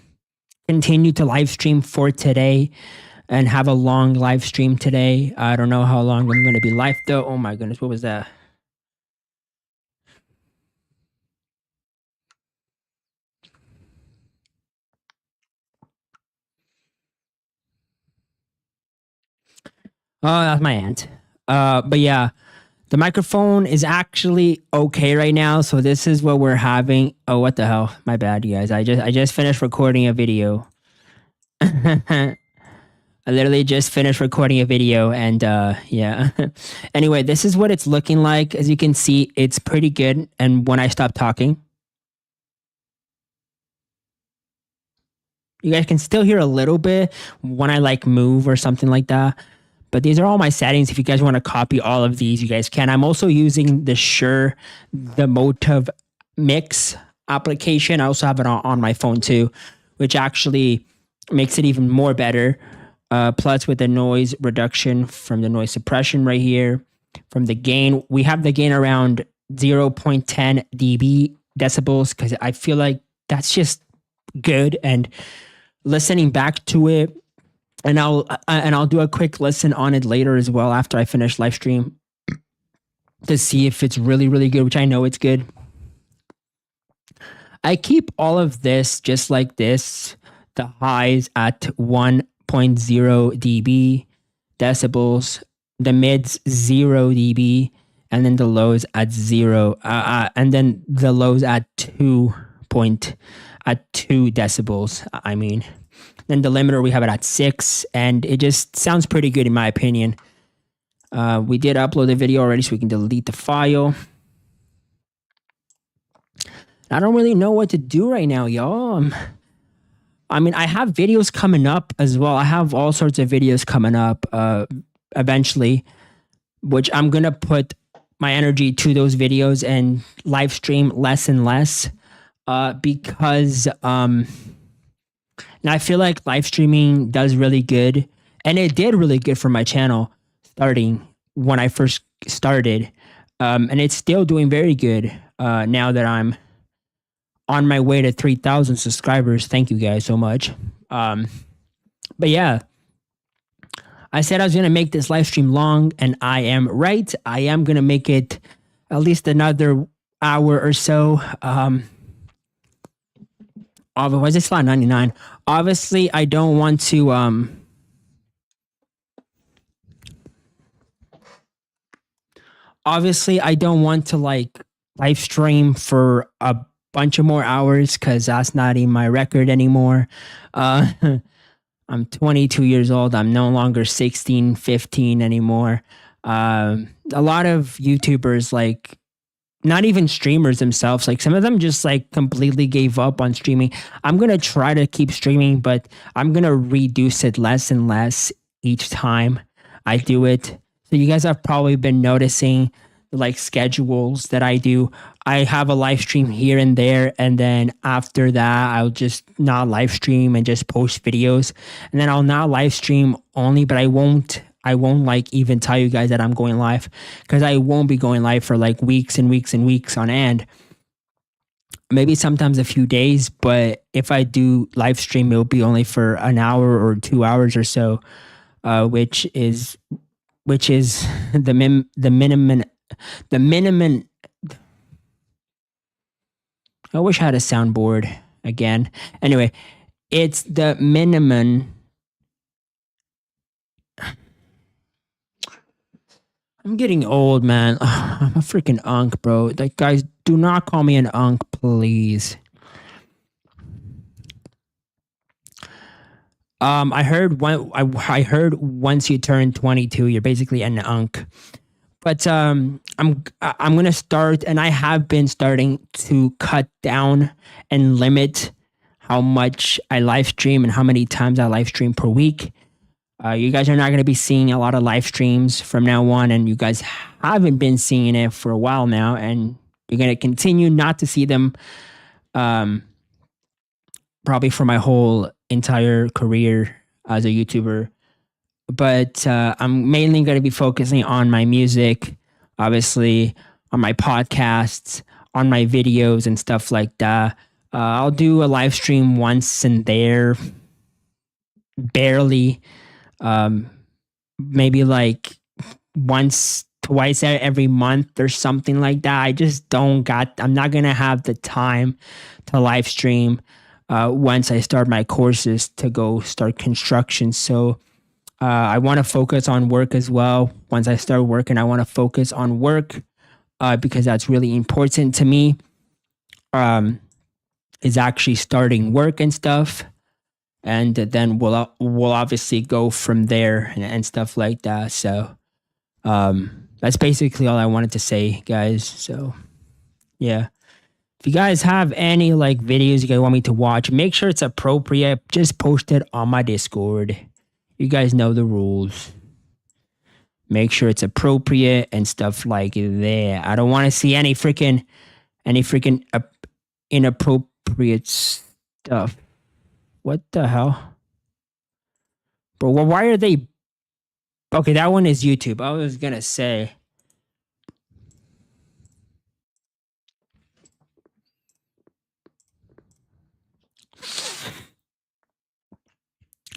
continue to live stream for today and have a long live stream today. I don't know how long I'm going to be live though. Oh my goodness, what was that? Oh, that's my aunt. But yeah, the microphone is actually okay right now. So this is what we're having. Oh, what the hell? My bad, you guys. I just finished recording a video. I literally just finished recording a video and yeah. Anyway, this is what it's looking like. As you can see, it's pretty good. And when I stop talking, you guys can still hear a little bit when I like move or something like that. But these are all my settings. If you guys want to copy all of these, you guys can. I'm also using the Motiv Mix application. I also have it on my phone too, which actually makes it even more better. Plus with the noise reduction from the noise suppression right here. From the gain, we have the gain around 0.10 dB decibels because I feel like that's just good. And listening back to it, and I'll do a quick listen on it later as well after I finish live stream to see if it's really, really good, which I know it's good. I keep all of this just like this, the highs at 1.0 dB decibels, the mids 0 dB, and then the lows at 0, and then the lows at 2 decibels, I mean. Then the limiter, we have it at 6, and it just sounds pretty good in my opinion. We did upload the video already, so we can delete the file. I don't really know what to do right now, y'all. I mean, I have videos coming up as well. I have all sorts of videos coming up eventually, which I'm going to put my energy to those videos and live stream less and less because... Now, I feel like live streaming does really good, and it did really good for my channel starting when I first started, and it's still doing very good now that I'm on my way to 3,000 subscribers. Thank you guys so much. But yeah, I said I was going to make this live stream long, and I am right. I am going to make it at least another hour or so. Why is it slot 99? Obviously, I don't want to like live stream for a bunch of more hours because that's not in my record anymore. I'm 22 years old. I'm no longer 16, 15 anymore. A lot of YouTubers, like, not even streamers themselves, like some of them just like completely gave up on streaming. I'm going to try to keep streaming, but I'm going to reduce it less and less each time I do it. So you guys have probably been noticing like schedules that I do. I have a live stream here and there, and then after that, I'll just not live stream and just post videos. And then I'll not live stream only, but I won't like even tell you guys that I'm going live because I won't be going live for like weeks and weeks and weeks on end. Maybe sometimes a few days, but if I do live stream, it'll be only for an hour or 2 hours or so, which is which is the minimum. I wish I had a soundboard again. Anyway, it's the minimum. I'm getting old, man. I'm a freaking unk, bro. Like, guys, do not call me an unk, please. I heard once you turn 22, you're basically an unk. But I'm gonna start, and I have been starting to cut down and limit how much I live stream and how many times I live stream per week. You guys are not going to be seeing a lot of live streams from now on, and you guys haven't been seeing it for a while now, and you're going to continue not to see them probably for my whole entire career as a YouTuber. But I'm mainly going to be focusing on my music, obviously, on my podcasts, on my videos and stuff like that. I'll do a live stream once and there, barely. Maybe like once, twice every month or something like that. I'm not going to have the time to live stream once I start my courses to go start construction. So I want to focus on work as well. Once I start working, I want to focus on work because that's really important to me. Is actually starting work and stuff. And then we'll obviously go from there and stuff like that. So that's basically all I wanted to say, guys. So yeah, if you guys have any like videos you guys want me to watch, make sure it's appropriate. Just post it on my Discord. You guys know the rules. Make sure it's appropriate and stuff like that. I don't want to see any freaking inappropriate stuff. What the hell? Bro, why are they... Okay, that one is YouTube. I was gonna say.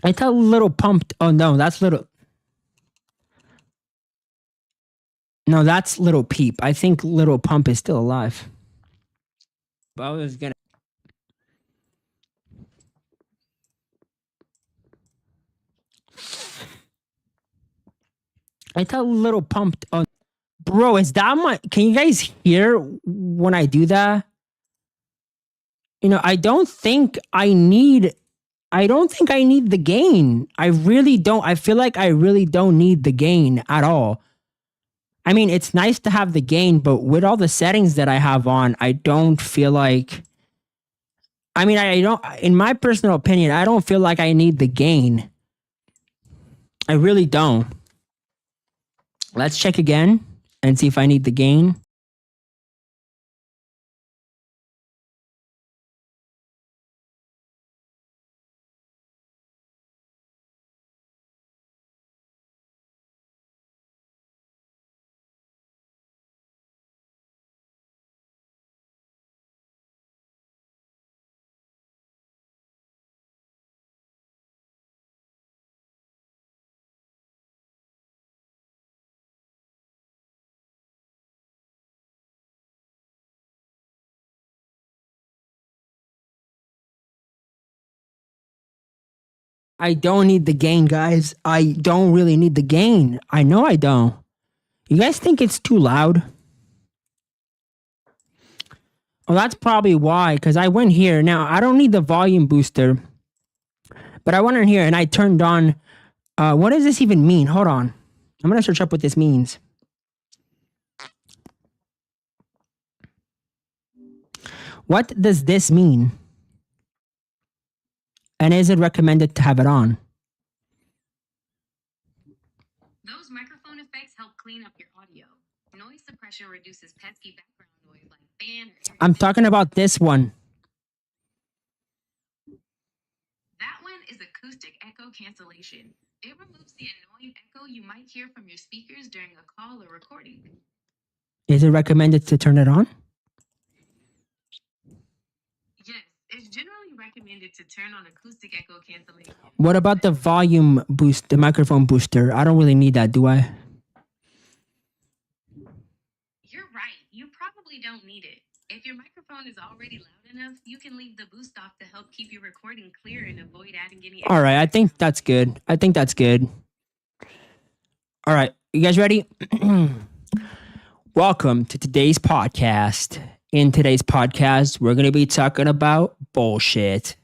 I thought Little Pump... Oh, no, that's Little... No, that's Little Peep. I think Little Pump is still alive. But I was gonna... I thought Little Pump. Oh, bro, is that my? Can you guys hear when I do that? You know, I don't think I need the gain. I really don't. I feel like I really don't need the gain at all. I mean, it's nice to have the gain, but with all the settings that I have on, I don't feel like. I mean, I don't. In my personal opinion, I don't feel like I need the gain. I really don't. Let's check again and see if I need the gain. I don't need the gain, guys. I don't really need the gain. I know I don't. You guys think it's too loud? Well, that's probably why, because I went here. Now, I don't need the volume booster, but I went in here and I turned on... what does this even mean? Hold on. I'm going to search up what this means. What does this mean? And is it recommended to have it on? Those microphone effects help clean up your audio. Noise suppression reduces pesky background noise like fan or air. I'm talking about this one. That one is acoustic echo cancellation. It removes the annoying echo you might hear from your speakers during a call or recording. Is it recommended to turn it on? Yes, it's generally recommended to turn on acoustic echo cancellation. What about the volume boost, the microphone booster? I don't really need that, do I? You're right. You probably don't need it. If your microphone is already loud enough, you can leave the boost off to help keep your recording clear and avoid adding any. All right, I think that's good. All right, you guys ready? Welcome to today's podcast. In today's podcast, we're going to be talking about bullshit.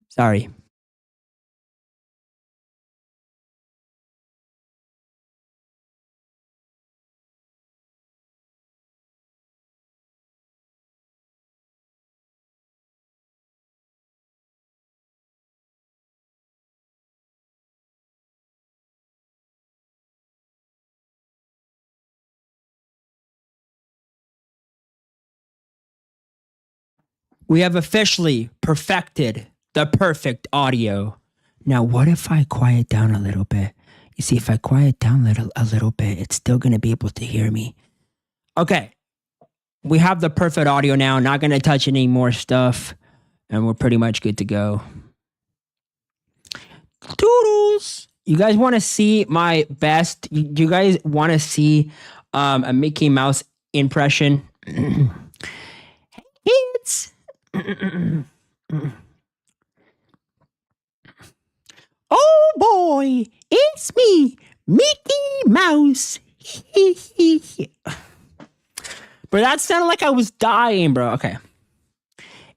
Sorry. We have officially perfected the perfect audio. Now, what if I quiet down a little bit? You see, if I quiet down a little bit, it's still going to be able to hear me. Okay. We have the perfect audio now. Not going to touch any more stuff. And we're pretty much good to go. Toodles! You guys want to see my best? You guys want to see a Mickey Mouse impression? It's... Oh boy, it's me, Mickey Mouse. Bro, that sounded like I was dying, bro. Okay.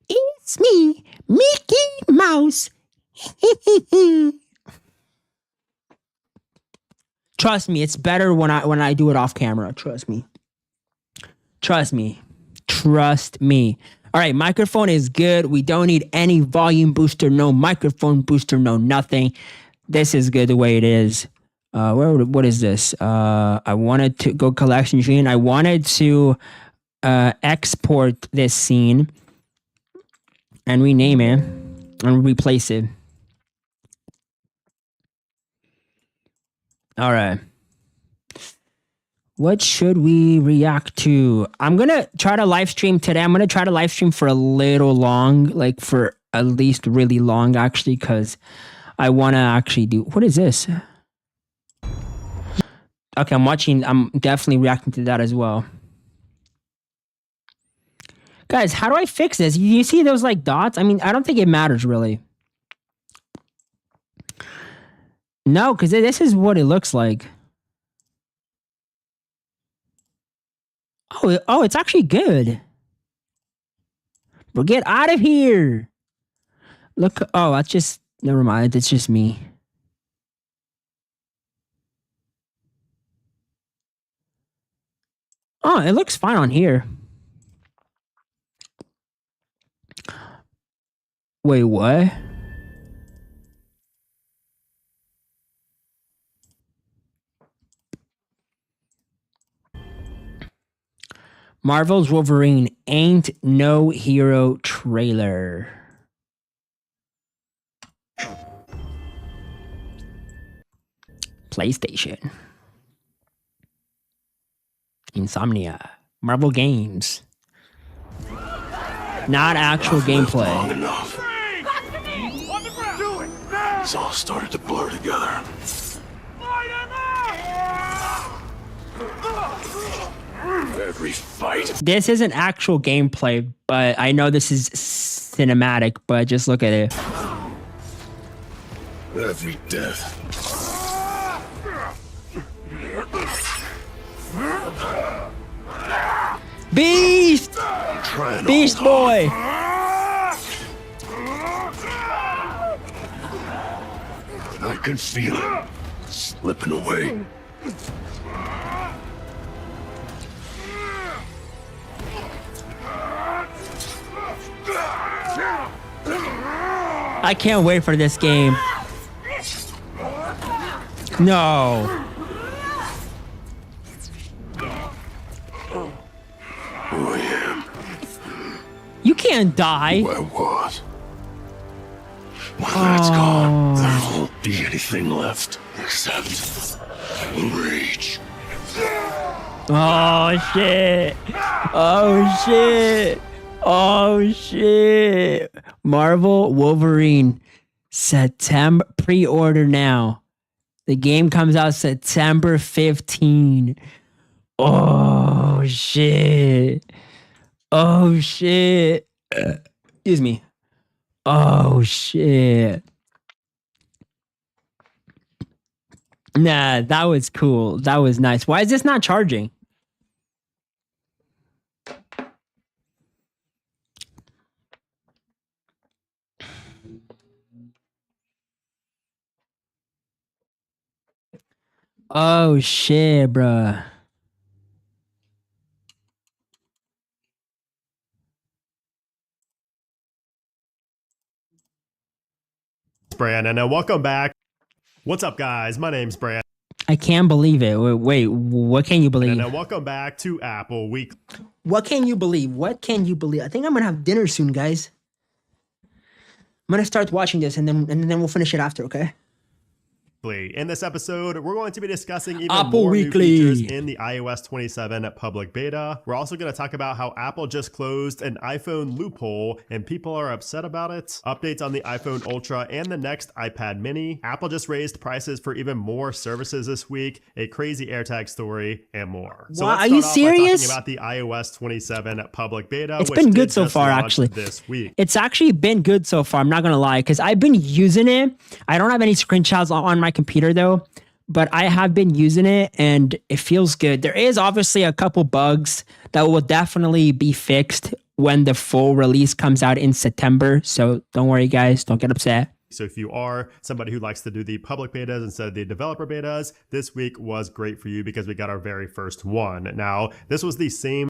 It's me, Mickey Mouse. Trust me, it's better when I do it off camera. Trust me. All right, microphone is good. We don't need any volume booster, no microphone booster, no nothing. This is good the way it is. What is this? I wanted to go collection scene. I wanted to export this scene and rename it and replace it. All right. What should we react to? I'm going to try to live stream today. I'm going to try to live stream for a little long, like for at least really long, actually, because I want to actually do... What is this? Okay, I'm definitely reacting to that as well. Guys, how do I fix this? You see those like dots? I mean, I don't think it matters really. No, because this is what it looks like. Oh, it's actually good. Bro, get out of here. Look, oh, that's just, never mind. It's just me. Oh, it looks fine on here. Wait, what? Marvel's Wolverine ain't no hero trailer. PlayStation. Insomnia. Marvel Games. Not actual gameplay. Long enough. It's all started to blur together. Every fight. This isn't actual gameplay, but I know this is cinematic, but just look at it. Every death. Beast! Beast boy! I can feel it slipping away. I can't wait for this game. No. Who I am. You can't die. Who I was. When that's gone, there won't be anything left except rage. Oh shit. Oh shit. Oh shit. Marvel Wolverine. September pre-order now. The game comes out September 15. Oh shit. Oh shit. Excuse me. Oh shit. Nah, that was cool. That was nice. Why is this not charging? Oh shit, bruh. Brandon, and welcome back. What's up, guys? My name's Brandon. I can't believe it. Wait, what can you believe? And welcome back to Apple Week. What can you believe? What can you believe? I think I'm gonna have dinner soon, guys. I'm gonna start watching this and then we'll finish it after, okay? In this episode, we're going to be discussing even Apple more Weekly. new features in the iOS 27 public beta. We're also going to talk about how Apple just closed an iPhone loophole and people are upset about it. Updates on the iPhone Ultra and the next iPad mini. Apple just raised prices for even more services this week. A crazy AirTag story and more. So Wow, let's are start you off by serious? talking about the iOS 27 public beta. It's which been did good so just far, launch actually. this week. It's actually been good so far. I'm not gonna lie, because I've been using it. I don't have any screenshots on my computer though, but I have been using it and it feels good. There is obviously a couple bugs that will definitely be fixed when the full release comes out in September. So don't worry, guys. Don't get upset. So if you are somebody who likes to do the public betas instead of the developer betas, this week was great for you because we got our very first one. Now, this was the same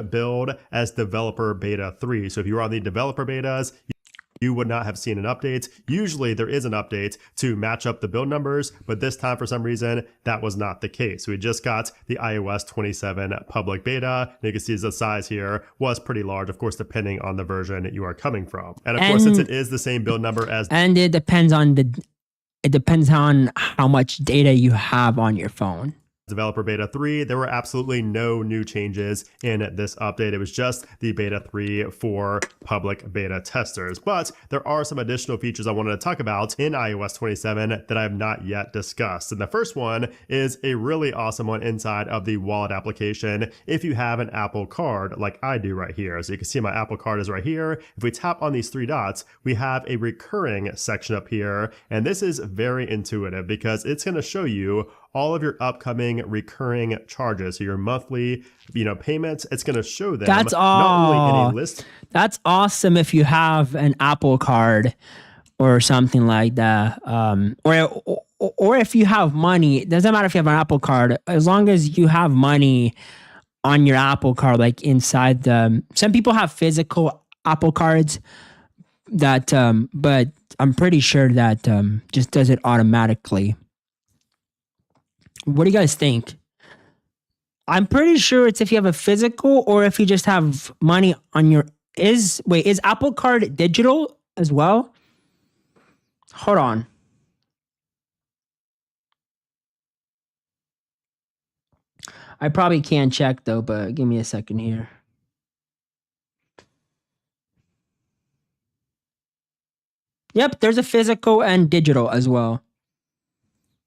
build as developer beta 3. So if you were on the developer betas, you would not have seen an update. Usually there is an update to match up the build numbers, but this time for some reason that was not the case. We just got the iOS 27 public beta. And you can see the size here was pretty large, of course, depending on the version you are coming from. And of course, since it is the same build number as it depends on how much data you have on your phone. developer beta 3, there were absolutely no new changes in this update. It was just the beta 3 for public beta testers. But there are some additional features I wanted to talk about in iOS 27 that I have not yet discussed. And the first one is a really awesome one inside of the wallet application if you have an Apple Card like I do right here. So you can see my Apple Card is right here. If we tap on these three dots, we have a recurring section up here. And this is very intuitive because it's going to show you all of your upcoming recurring charges, so your monthly, payments. It's going to show them That's not only in a list. That's awesome if you have an Apple Card or something like that, or if you have money. It doesn't matter if you have an Apple Card, as long as you have money on your Apple Card, like inside the. Some people have physical Apple Cards that, but I'm pretty sure that just does it automatically. What do you guys think? I'm pretty sure it's if you have a physical or if you just have money on your... Is Apple Card digital as well? Hold on. I probably can't check though, but give me a second here. Yep, there's a physical and digital as well.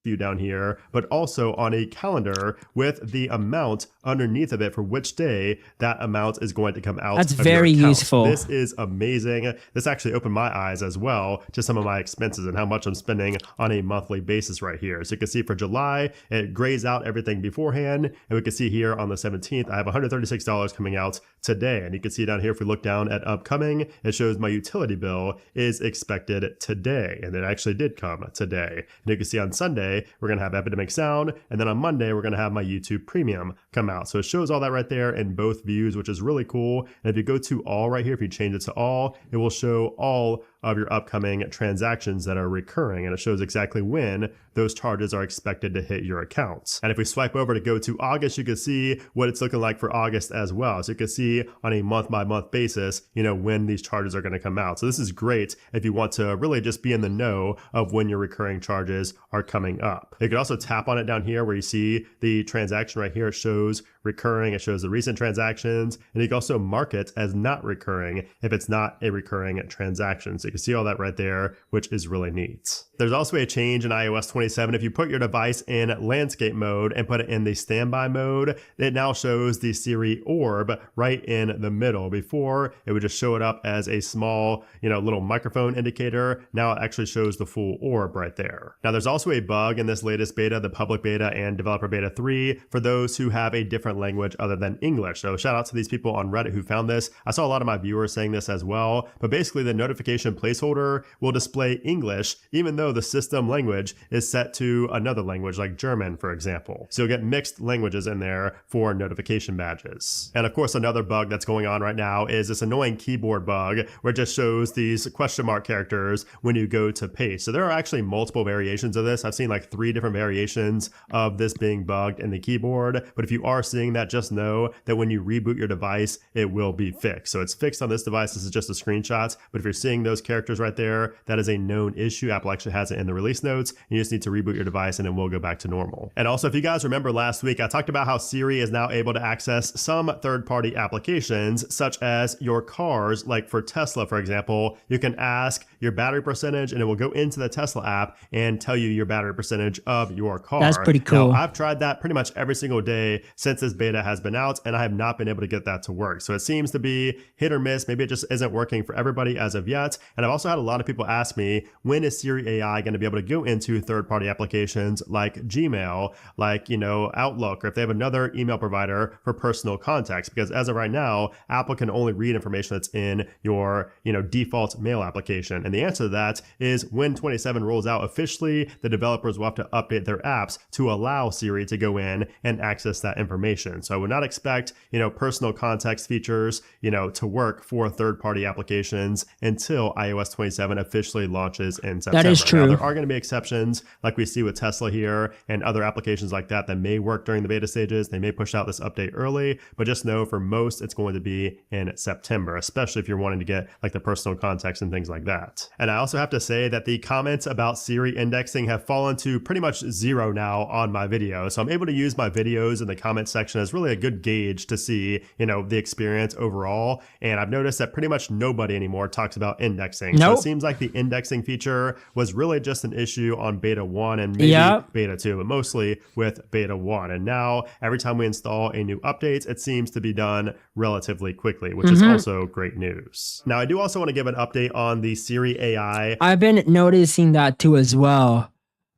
You down here, but also on a calendar with the amount underneath of it for which day that amount is going to come out. That's of your very account. useful. This is amazing. This actually opened my eyes as well to some of my expenses and how much I'm spending on a monthly basis right here. So you can see for July, it grays out everything beforehand. And we can see here on the 17th, I have $136 coming out today. And you can see down here, if we look down at upcoming, it shows my utility bill is expected today. And it actually did come today. And you can see on Sunday, we're going to have Epidemic Sound. And then on Monday, we're going to have my YouTube Premium come out. So it shows all that right there in both views, which is really cool. And if you go to all right here, if you change it to all, it will show all of your upcoming transactions that are recurring, and it shows exactly when those charges are expected to hit your accounts. And if we swipe over to go to August, you can see what it's looking like for August as well. So you can see on a month-by-month basis, when these charges are going to come out. So this is great if you want to really just be in the know of when your recurring charges are coming up. You can also tap on it down here where you see the transaction right here. It shows recurring, it shows the recent transactions, and you can also mark it as not recurring if it's not a recurring transaction. So you can see all that right there, which is really neat. There's also a change in iOS 27. If you put your device in landscape mode and put it in the standby mode, it now shows the Siri orb right in the middle. Before, it would just show it up as a small, little microphone indicator. Now it actually shows the full orb right there. Now there's also a bug in this latest beta, the public beta and developer beta 3, for those who have a different language other than English. So shout out to these people on Reddit who found this. I saw a lot of my viewers saying this as well, but basically the notification placeholder will display English even though the system language is set to another language like German, for example. So you'll get mixed languages in there for notification badges. And of course, another bug that's going on right now is this annoying keyboard bug where it just shows these question mark characters when you go to paste. So there are actually multiple variations of this. I've seen like 3 different variations of this being bugged in the keyboard. But if you are seeing that, just know that when you reboot your device, it will be fixed. So it's fixed on this device. This is just a screenshot. But if you're seeing those characters right there, that is a known issue. Apple actually has it in the release notes. You just need to reboot your device and it will go back to normal. And also, if you guys remember last week, I talked about how Siri is now able to access some third-party applications, such as your cars. Like for Tesla, for example, you can ask your battery percentage and it will go into the Tesla app and tell you your battery percentage of your car. That's pretty cool. Now, I've tried that pretty much every single day since this beta has been out, and I have not been able to get that to work. So it seems to be hit or miss. Maybe it just isn't working for everybody as of yet. And I've also had a lot of people ask me, when is Siri AI going to be able to go into third-party applications like Gmail, like, Outlook, or if they have another email provider for personal contacts? Because as of right now, Apple can only read information that's in your, default mail application. And the answer to that is when 27 rolls out officially, the developers will have to update their apps to allow Siri to go in and access that information. So I would not expect, personal context features, to work for third-party applications until iOS 27 officially launches in September. That is true. Now, there are going to be exceptions like we see with Tesla here and other applications like that may work during the beta stages. They may push out this update early, but just know for most it's going to be in September, especially if you're wanting to get like the personal context and things like that. And I also have to say that the comments about Siri indexing have fallen to pretty much 0 now on my video. So I'm able to use my videos in the comment section as really a good gauge to see, the experience overall. And I've noticed that pretty much nobody anymore talks about indexing. Nope. So it seems like the indexing feature was really just an issue on beta 1 and maybe beta 2, but mostly with beta 1. And now every time we install a new update, it seems to be done relatively quickly, which is also great news. Now, I do also want to give an update on the Siri AI. I've been noticing that too as well.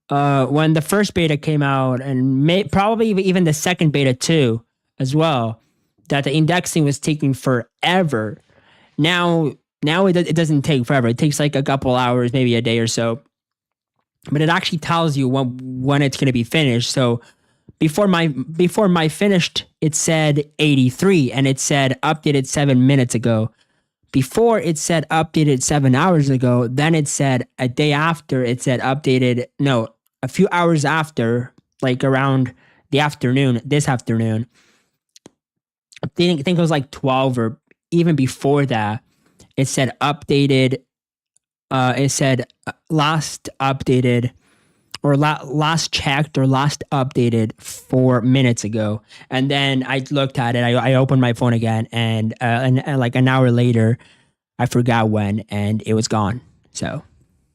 When the first beta came out, and probably even the second beta too as well, that the indexing was taking forever. Now it doesn't take forever. It takes like a couple hours, maybe a day or so. But it actually tells you when it's going to be finished. So before my finished, it said 83 and it said updated 7 minutes ago. Before it said updated 7 hours ago. Then it said a day after it said updated. No, a few hours after, like around the afternoon, this afternoon. I think it was like 12 or even before that. It said updated. It said last updated or last checked or last updated 4 minutes ago. And then I looked at it. I opened my phone again, and like an hour later, I forgot when, and it was gone. So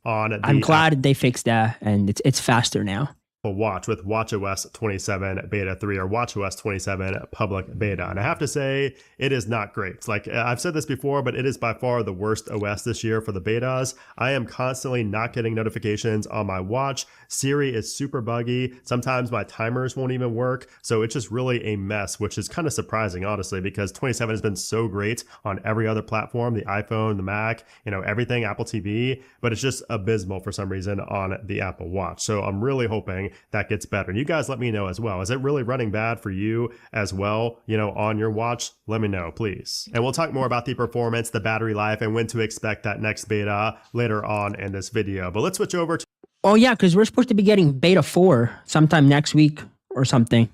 I'm glad they fixed that, and it's faster now. Watch with watchOS 27 beta 3 or watchOS 27 public beta. And I have to say, it is not great. Like I've said this before, but it is by far the worst OS this year for the betas. I am constantly not getting notifications on my watch. Siri is super buggy. Sometimes my timers won't even work. So it's just really a mess, which is kind of surprising, honestly, because 27 has been so great on every other platform, the iPhone, the Mac, everything, Apple TV, but it's just abysmal for some reason on the Apple Watch. So I'm really hoping that gets better. And you guys let me know as well. Is it really running bad for you as well, on your watch? Let me know, please. And we'll talk more about the performance, the battery life, and when to expect that next beta later on in this video. But let's switch over to... Oh yeah, because we're supposed to be getting beta 4 sometime next week or something.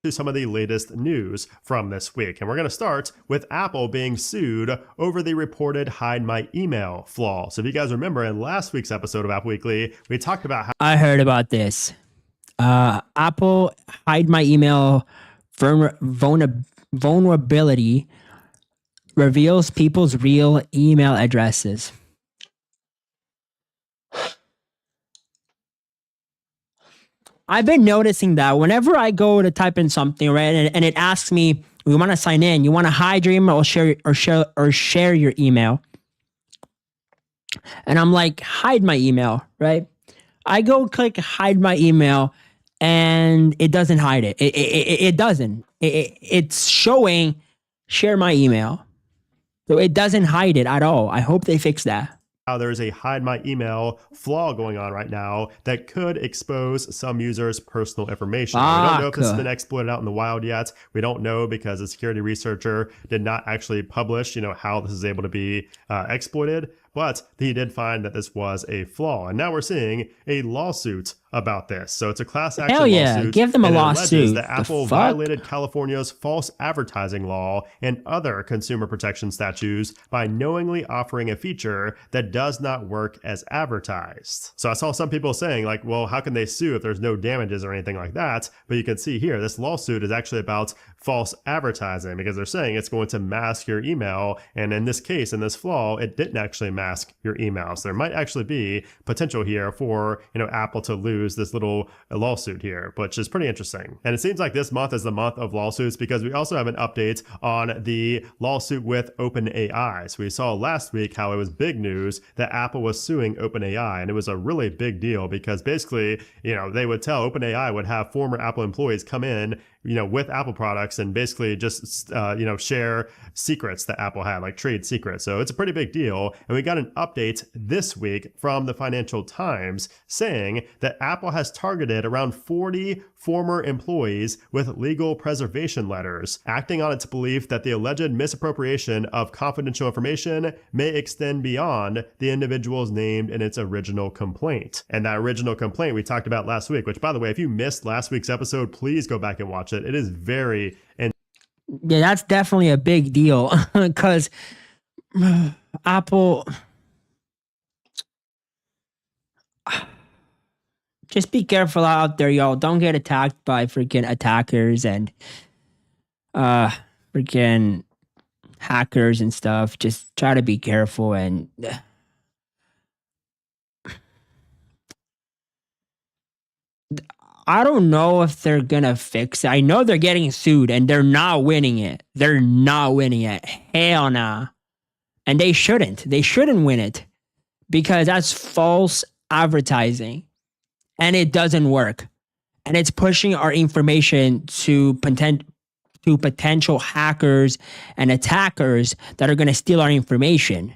To some of the latest news from this week. And we're going to start with Apple being sued over the reported Hide My Email flaw. So if you guys remember in last week's episode of Apple Weekly, we talked about how... I heard about this. Apple Hide My Email vulnerability reveals people's real email addresses. I've been noticing that whenever I go to type in something, right, and it asks me, we want to sign in, you want to hide your email or share your email. And I'm like, hide my email, right? I go click hide my email and it doesn't hide it. It doesn't. It's showing share my email. So it doesn't hide it at all. I hope they fix that. There's a hide my email flaw going on right now that could expose some users' personal information. We don't know if this has been exploited out in the wild yet. We don't know because a security researcher did not actually publish, how this is able to be exploited. But he did find that this was a flaw. And now we're seeing a lawsuit about this. So it's a class action lawsuit. Give them a lawsuit. That Apple violated California's false advertising law and other consumer protection statutes by knowingly offering a feature that does not work as advertised. So I saw some people saying like, well, how can they sue if there's no damages or anything like that? But you can see here, this lawsuit is actually about false advertising because they're saying it's going to mask your email. And in this case, in this flaw, it didn't actually mask your email. So there might actually be potential here for, Apple to lose this little lawsuit here, which is pretty interesting. And it seems like this month is the month of lawsuits because we also have an update on the lawsuit with OpenAI. So we saw last week how it was big news that Apple was suing OpenAI, and it was a really big deal because basically, they would tell OpenAI would have former Apple employees come in, with Apple products and basically just, share secrets that Apple had, like trade secrets. So it's a pretty big deal. And we got an update this week from the Financial Times saying that Apple has targeted around 40 former employees with legal preservation letters, acting on its belief that the alleged misappropriation of confidential information may extend beyond the individuals named in its original complaint. And that original complaint we talked about last week, which by the way, if you missed last week's episode, please go back and watch it. It is very yeah, that's definitely a big deal because Apple. Just be careful out there, y'all. Don't get attacked by freaking attackers and freaking hackers and stuff. Just try to be careful and. I don't know if they're gonna fix it. I know they're getting sued and they're not winning it. They're not winning it. Hell nah. And they shouldn't. They shouldn't win it because that's false advertising and it doesn't work. And it's pushing our information to potential hackers and attackers that are gonna steal our information.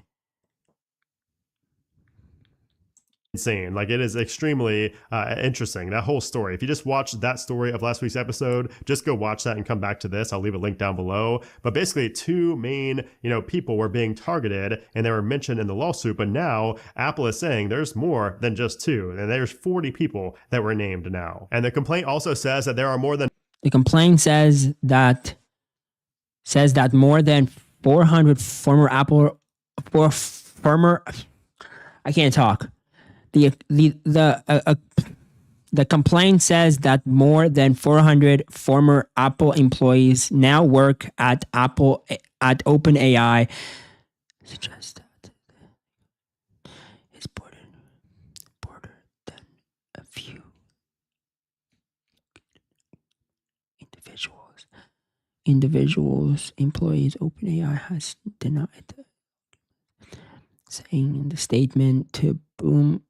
Insane. Like it is extremely interesting, that whole story. If you just watched that story of last week's episode, just go watch that and come back to this. I'll leave a link down below. But basically two main people were being targeted and they were mentioned in the lawsuit, but now Apple is saying there's more than just two, and there's 40 people that were named now. And the complaint also says that there are more than the complaint says that more than 400 former Apple I can't talk. The complaint says that more than 400 former Apple employees now work at OpenAI. Suggest that it's broader than a few individuals. Employees. OpenAI has denied, saying in the statement to Bloomberg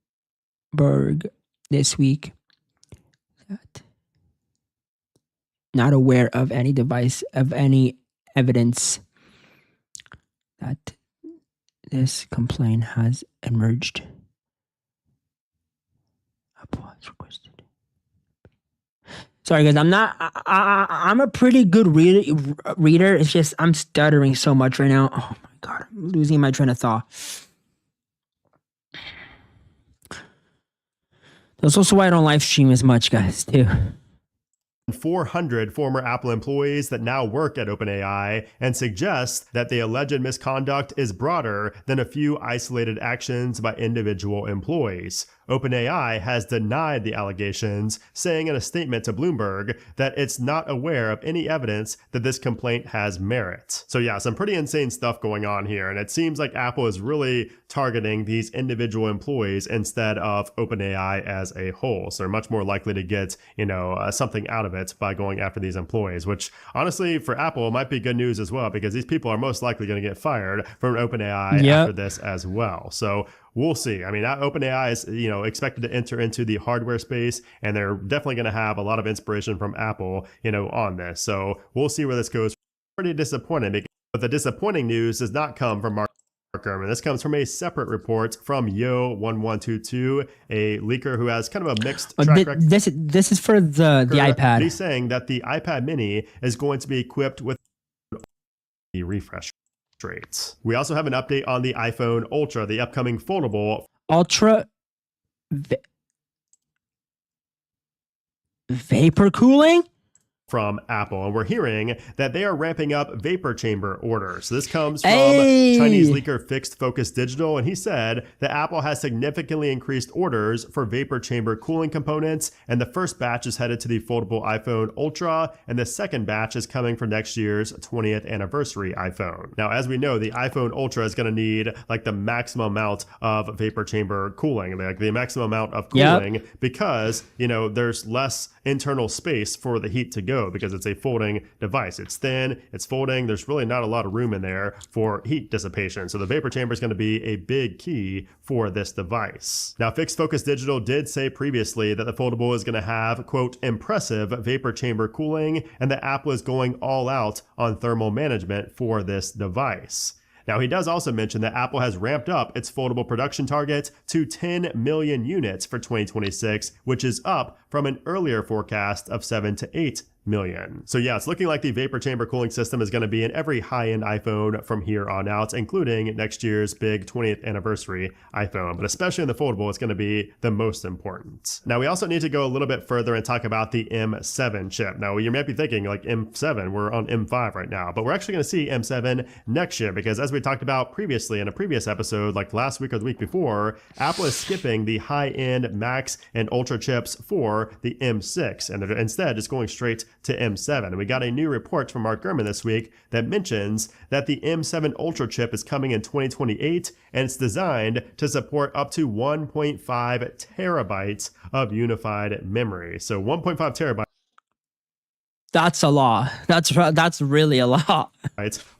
this week that not aware of any evidence that this complaint has emerged. Apple has requested. Sorry guys, I'm a pretty good reader. It's just I'm stuttering so much right now. Oh my god, I'm losing my train of thought. That's also why I don't live stream as much, guys, too. 400 former Apple employees that now work at OpenAI and suggests that the alleged misconduct is broader than a few isolated actions by individual employees. OpenAI has denied the allegations, saying in a statement to Bloomberg that it's not aware of any evidence that this complaint has merit. So yeah, some pretty insane stuff going on here, and it seems like Apple is really targeting these individual employees instead of OpenAI as a whole. So they're much more likely to get, something out of it by going after these employees, which honestly for Apple might be good news as well, because these people are most likely going to get fired from OpenAI after this as well. So we'll see. I mean, OpenAI is, expected to enter into the hardware space, and they're definitely going to have a lot of inspiration from Apple, on this. So we'll see where this goes. Pretty disappointing, but the disappointing news does not come from Mark Gurman. This comes from a separate report from Yo1122, a leaker who has kind of a mixed track record. This is for the iPad. He's saying that the iPad mini is going to be equipped with the refresh rates. We also have an update on the iPhone Ultra, the upcoming foldable Ultra vapor cooling from Apple, and we're hearing that they are ramping up vapor chamber orders. So this comes from Chinese leaker Fixed Focus Digital, and he said that Apple has significantly increased orders for vapor chamber cooling components, and the first batch is headed to the foldable iPhone Ultra, and the second batch is coming for next year's 20th anniversary iPhone. Now, as we know, the iPhone Ultra is going to need like the maximum amount of vapor chamber cooling, like the maximum amount of cooling, because there's less internal space for the heat to go, because it's a folding device. It's thin, it's folding, there's really not a lot of room in there for heat dissipation. So the vapor chamber is going to be a big key for this device. Now, Fixed Focus Digital did say previously that the foldable is going to have, quote, impressive vapor chamber cooling, and that Apple is going all out on thermal management for this device. Now, he does also mention that Apple has ramped up its foldable production target to 10 million units for 2026, which is up from an earlier forecast of 7 to 8 million. So yeah, it's looking like the vapor chamber cooling system is going to be in every high-end iPhone from here on out, including next year's big 20th anniversary iPhone. But especially in the foldable, it's going to be the most important. Now, we also need to go a little bit further and talk about the M7 chip. Now, you might be thinking like M7, we're on M5 right now, but we're actually going to see M7 next year, because as we talked about previously in a previous episode, like last week or the week before, Apple is skipping the high-end Max and Ultra chips for the M6, and they're instead just going straight to M7. And we got a new report from Mark Gurman this week that mentions that the M7 Ultra chip is coming in 2028, and it's designed to support up to 1.5 terabytes of unified memory. So 1.5 terabytes. That's a lot. That's really a lot.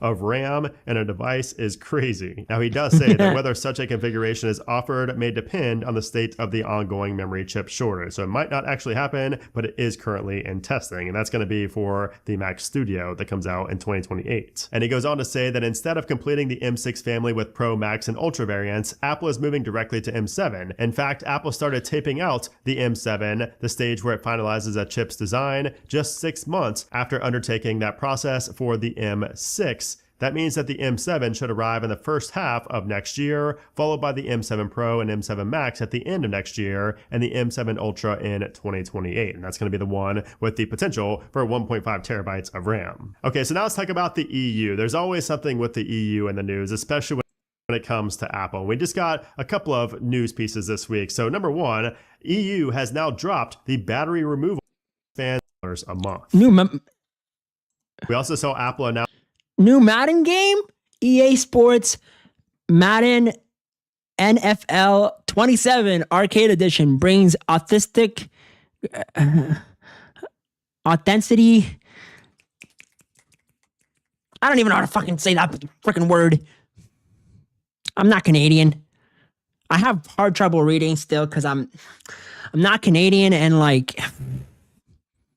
Of RAM and a device is crazy. Now, he does say that whether such a configuration is offered may depend on the state of the ongoing memory chip shortage. So it might not actually happen, but it is currently in testing. And that's going to be for the Mac Studio that comes out in 2028. And he goes on to say that instead of completing the M6 family with Pro, Max, and Ultra variants, Apple is moving directly to M7. In fact, Apple started taping out the M7, the stage where it finalizes a chip's design, just 6 months after undertaking that process for the M6. That means that the M7 should arrive in the first half of next year, followed by the M7 Pro and M7 Max at the end of next year, and the M7 Ultra in 2028. And that's going to be the one with the potential for 1.5 terabytes of RAM. Okay, so now let's talk about the EU. There's always something with the EU in the news, especially when it comes to Apple. We just got a couple of news pieces this week. So number one, EU has now dropped the battery removal fan a month. We also saw Apple announce new Madden game, EA Sports Madden NFL 27 Arcade Edition brings authenticity. I don't even know how to fucking say that freaking word. I'm not Canadian. I have hard trouble reading still because I'm not Canadian, and like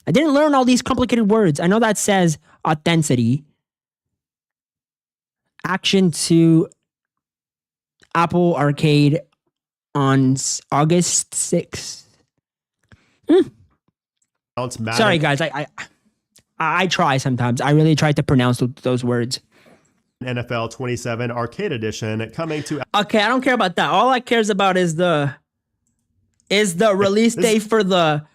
I didn't learn all these complicated words. I know that says authenticity. Action to Apple Arcade on August 6th. Sorry, guys. I try sometimes. I really try to pronounce those words. NFL 27 Arcade Edition coming to. Okay, I don't care about that. All I cares about is the release date for the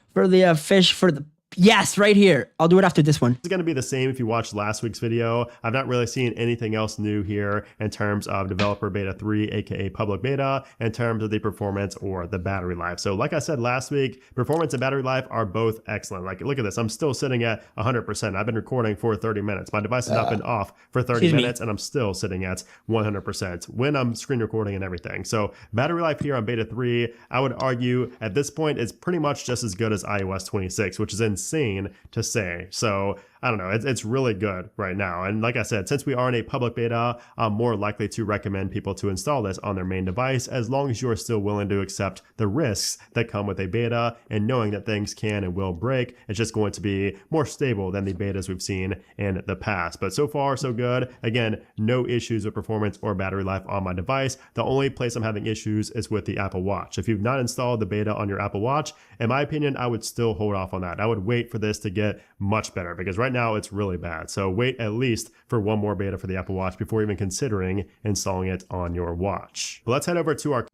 Yes, right here. I'll do it after this one. It's going to be the same if you watched last week's video. I've not really seen anything else new here in terms of developer beta 3, aka public beta, in terms of the performance or the battery life. So like I said last week, performance and battery life are both excellent. Like, look at this. I'm still sitting at 100%. I've been recording for 30 minutes. My device has not been off for 30 minutes, and I'm still sitting at 100% when I'm screen recording and everything. So battery life here on beta 3, I would argue at this point is pretty much just as good as iOS 26, which is insane to say. So I don't know, it's really good right now. And like I said, since we are in a public beta, I'm more likely to recommend people to install this on their main device, as long as you're still willing to accept the risks that come with a beta and knowing that things can and will break. It's just going to be more stable than the betas we've seen in the past. But so far, so good. Again, no issues with performance or battery life on my device. The only place I'm having issues is with the Apple Watch. If you've not installed the beta on your Apple Watch, in my opinion, I would still hold off on that. I would wait for this to get much better, because right now it's really bad. So wait at least for one more beta for the Apple Watch before even considering installing it on your watch. But let's head over to our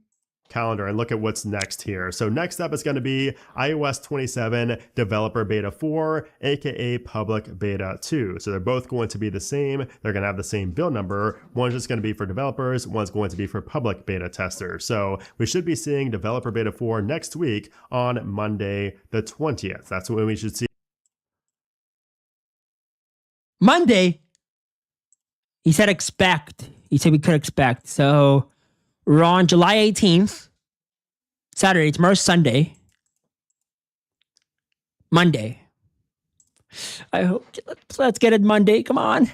calendar and look at what's next here. So next up is going to be iOS 27 developer beta 4, aka public beta 2. So they're both going to be the same. They're going to have the same build number. One's just going to be for developers, one's going to be for public beta testers. So we should be seeing developer beta 4 next week on Monday the 20th. That's when we should see. Monday. He said expect. He said we could expect. So we're on July 18th. Saturday. Tomorrow's Sunday. Monday. I hope. Let's get it Monday. Come on.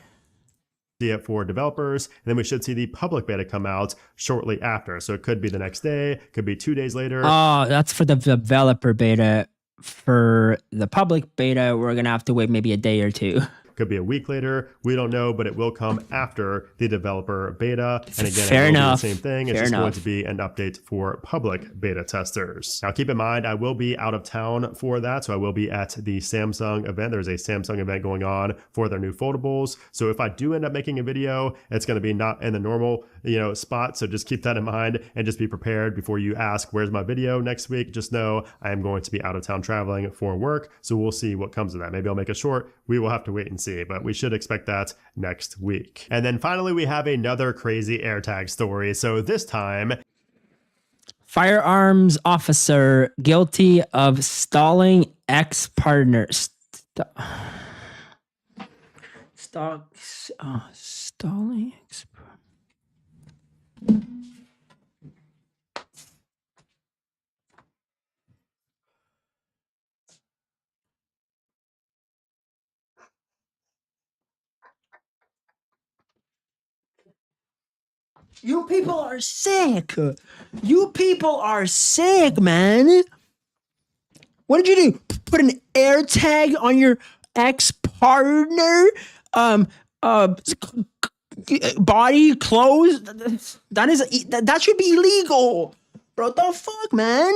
See it for developers, and then we should see the public beta come out shortly after. So it could be the next day, could be 2 days later. Oh, that's for the developer beta. For the public beta, we're going to have to wait maybe a day or two. Could be a week later. We don't know, but it will come after the developer beta. And again, Fair it will enough. be the same thing. It's just going to be an update for public beta testers. Now, keep in mind, I will be out of town for that. So I will be at the Samsung event. There's a Samsung event going on for their new foldables. So if I do end up making a video, it's going to be not in the normal, spot. So just keep that in mind and just be prepared before you ask, where's my video next week? Just know I am going to be out of town traveling for work. So we'll see what comes of that. Maybe I'll make a short. We will have to wait and see, but we should expect that next week. And then finally, we have another crazy AirTag story. So this time, firearms officer guilty of stalling ex-partner. Stalling ex-partner. You people are sick. You people are sick, man. What did you do? Put an AirTag on your ex-partner? Body, clothes? That should be illegal. Bro, what the fuck, man?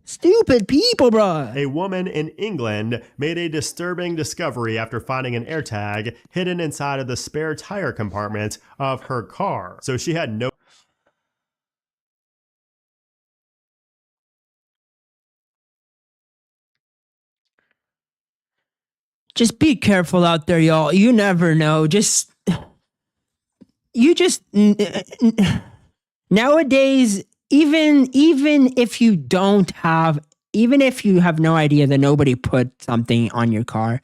Stupid people, bro. A woman in England made a disturbing discovery after finding an AirTag hidden inside of the spare tire compartment of her car. So she had no Just be careful out there, y'all. You never know. Nowadays, even if you have no idea that nobody put something on your car,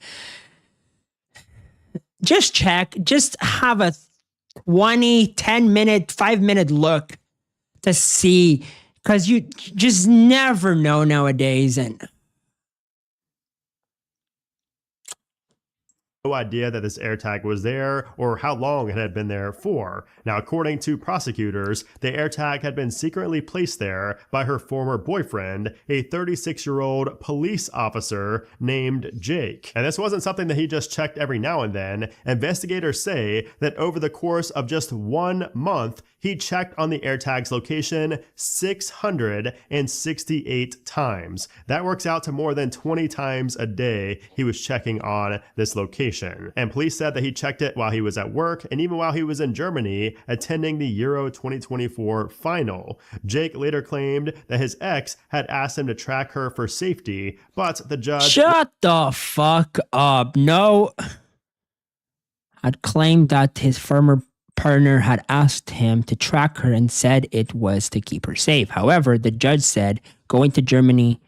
just check. Just have a 10-minute, 5-minute look to see, because you just never know nowadays. And no idea that this AirTag was there or how long it had been there for. Now, according to prosecutors, the AirTag had been secretly placed there by her former boyfriend, a 36-year-old police officer named Jake. And this wasn't something that he just checked every now and then. Investigators say that over the course of just 1 month, he checked on the AirTag's location 668 times. That works out to more than 20 times a day he was checking on this location. And police said that he checked it while he was at work and even while he was in Germany attending the Euro 2024 final. Jake later claimed that his ex had asked him to track her for safety, but the judge... Shut the fuck up. No. Had claimed that his former partner had asked him to track her and said it was to keep her safe. However, the judge said going to Germany,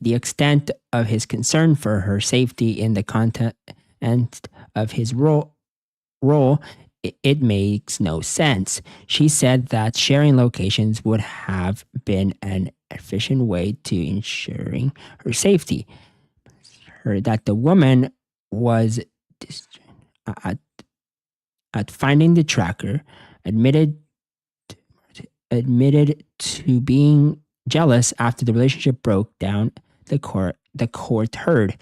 the extent of his concern for her safety in the content and of his role, it makes no sense. She said that sharing locations would have been an efficient way to ensuring her safety. That the woman was at finding the tracker, admitted to being jealous after the relationship broke down. The court heard.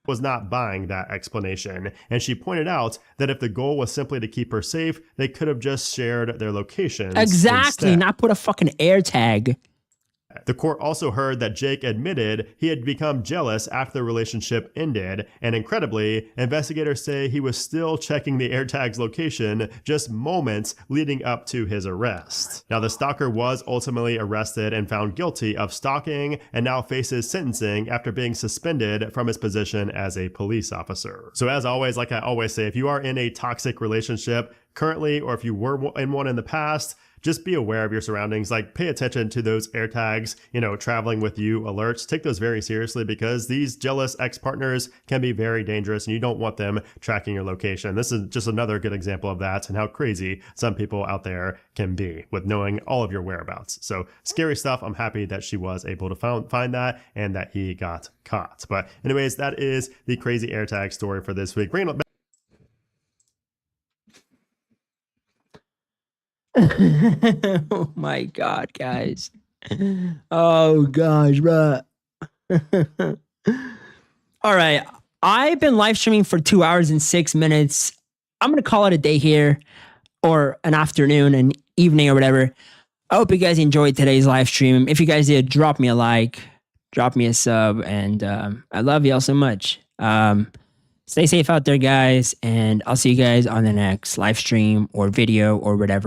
Was not buying that explanation, and she pointed out that if the goal was simply to keep her safe, they could have just shared their locations. Exactly, instead. not put a fucking AirTag. The court also heard that Jake admitted he had become jealous after the relationship ended, and incredibly, investigators say he was still checking the AirTag's location just moments leading up to his arrest. Now, the stalker was ultimately arrested and found guilty of stalking and now faces sentencing after being suspended from his position as a police officer. So as always, like I always say, if you are in a toxic relationship currently, or if you were in one in the past, just be aware of your surroundings. Like, pay attention to those AirTags, traveling with you alerts. Take those very seriously because these jealous ex-partners can be very dangerous and you don't want them tracking your location. This is just another good example of that and how crazy some people out there can be with knowing all of your whereabouts. So scary stuff. I'm happy that she was able to find that and that he got caught. But anyways, that is the crazy AirTag story for this week. Bringing it back. Oh my god, guys. Oh gosh, bro. All right. I've been live streaming for 2 hours and 6 minutes. I'm going to call it a day here, or an afternoon, an evening, or whatever. I hope you guys enjoyed today's live stream. If you guys did, drop me a like, drop me a sub, and I love y'all so much. Stay safe out there, guys, and I'll see you guys on the next live stream or video or whatever.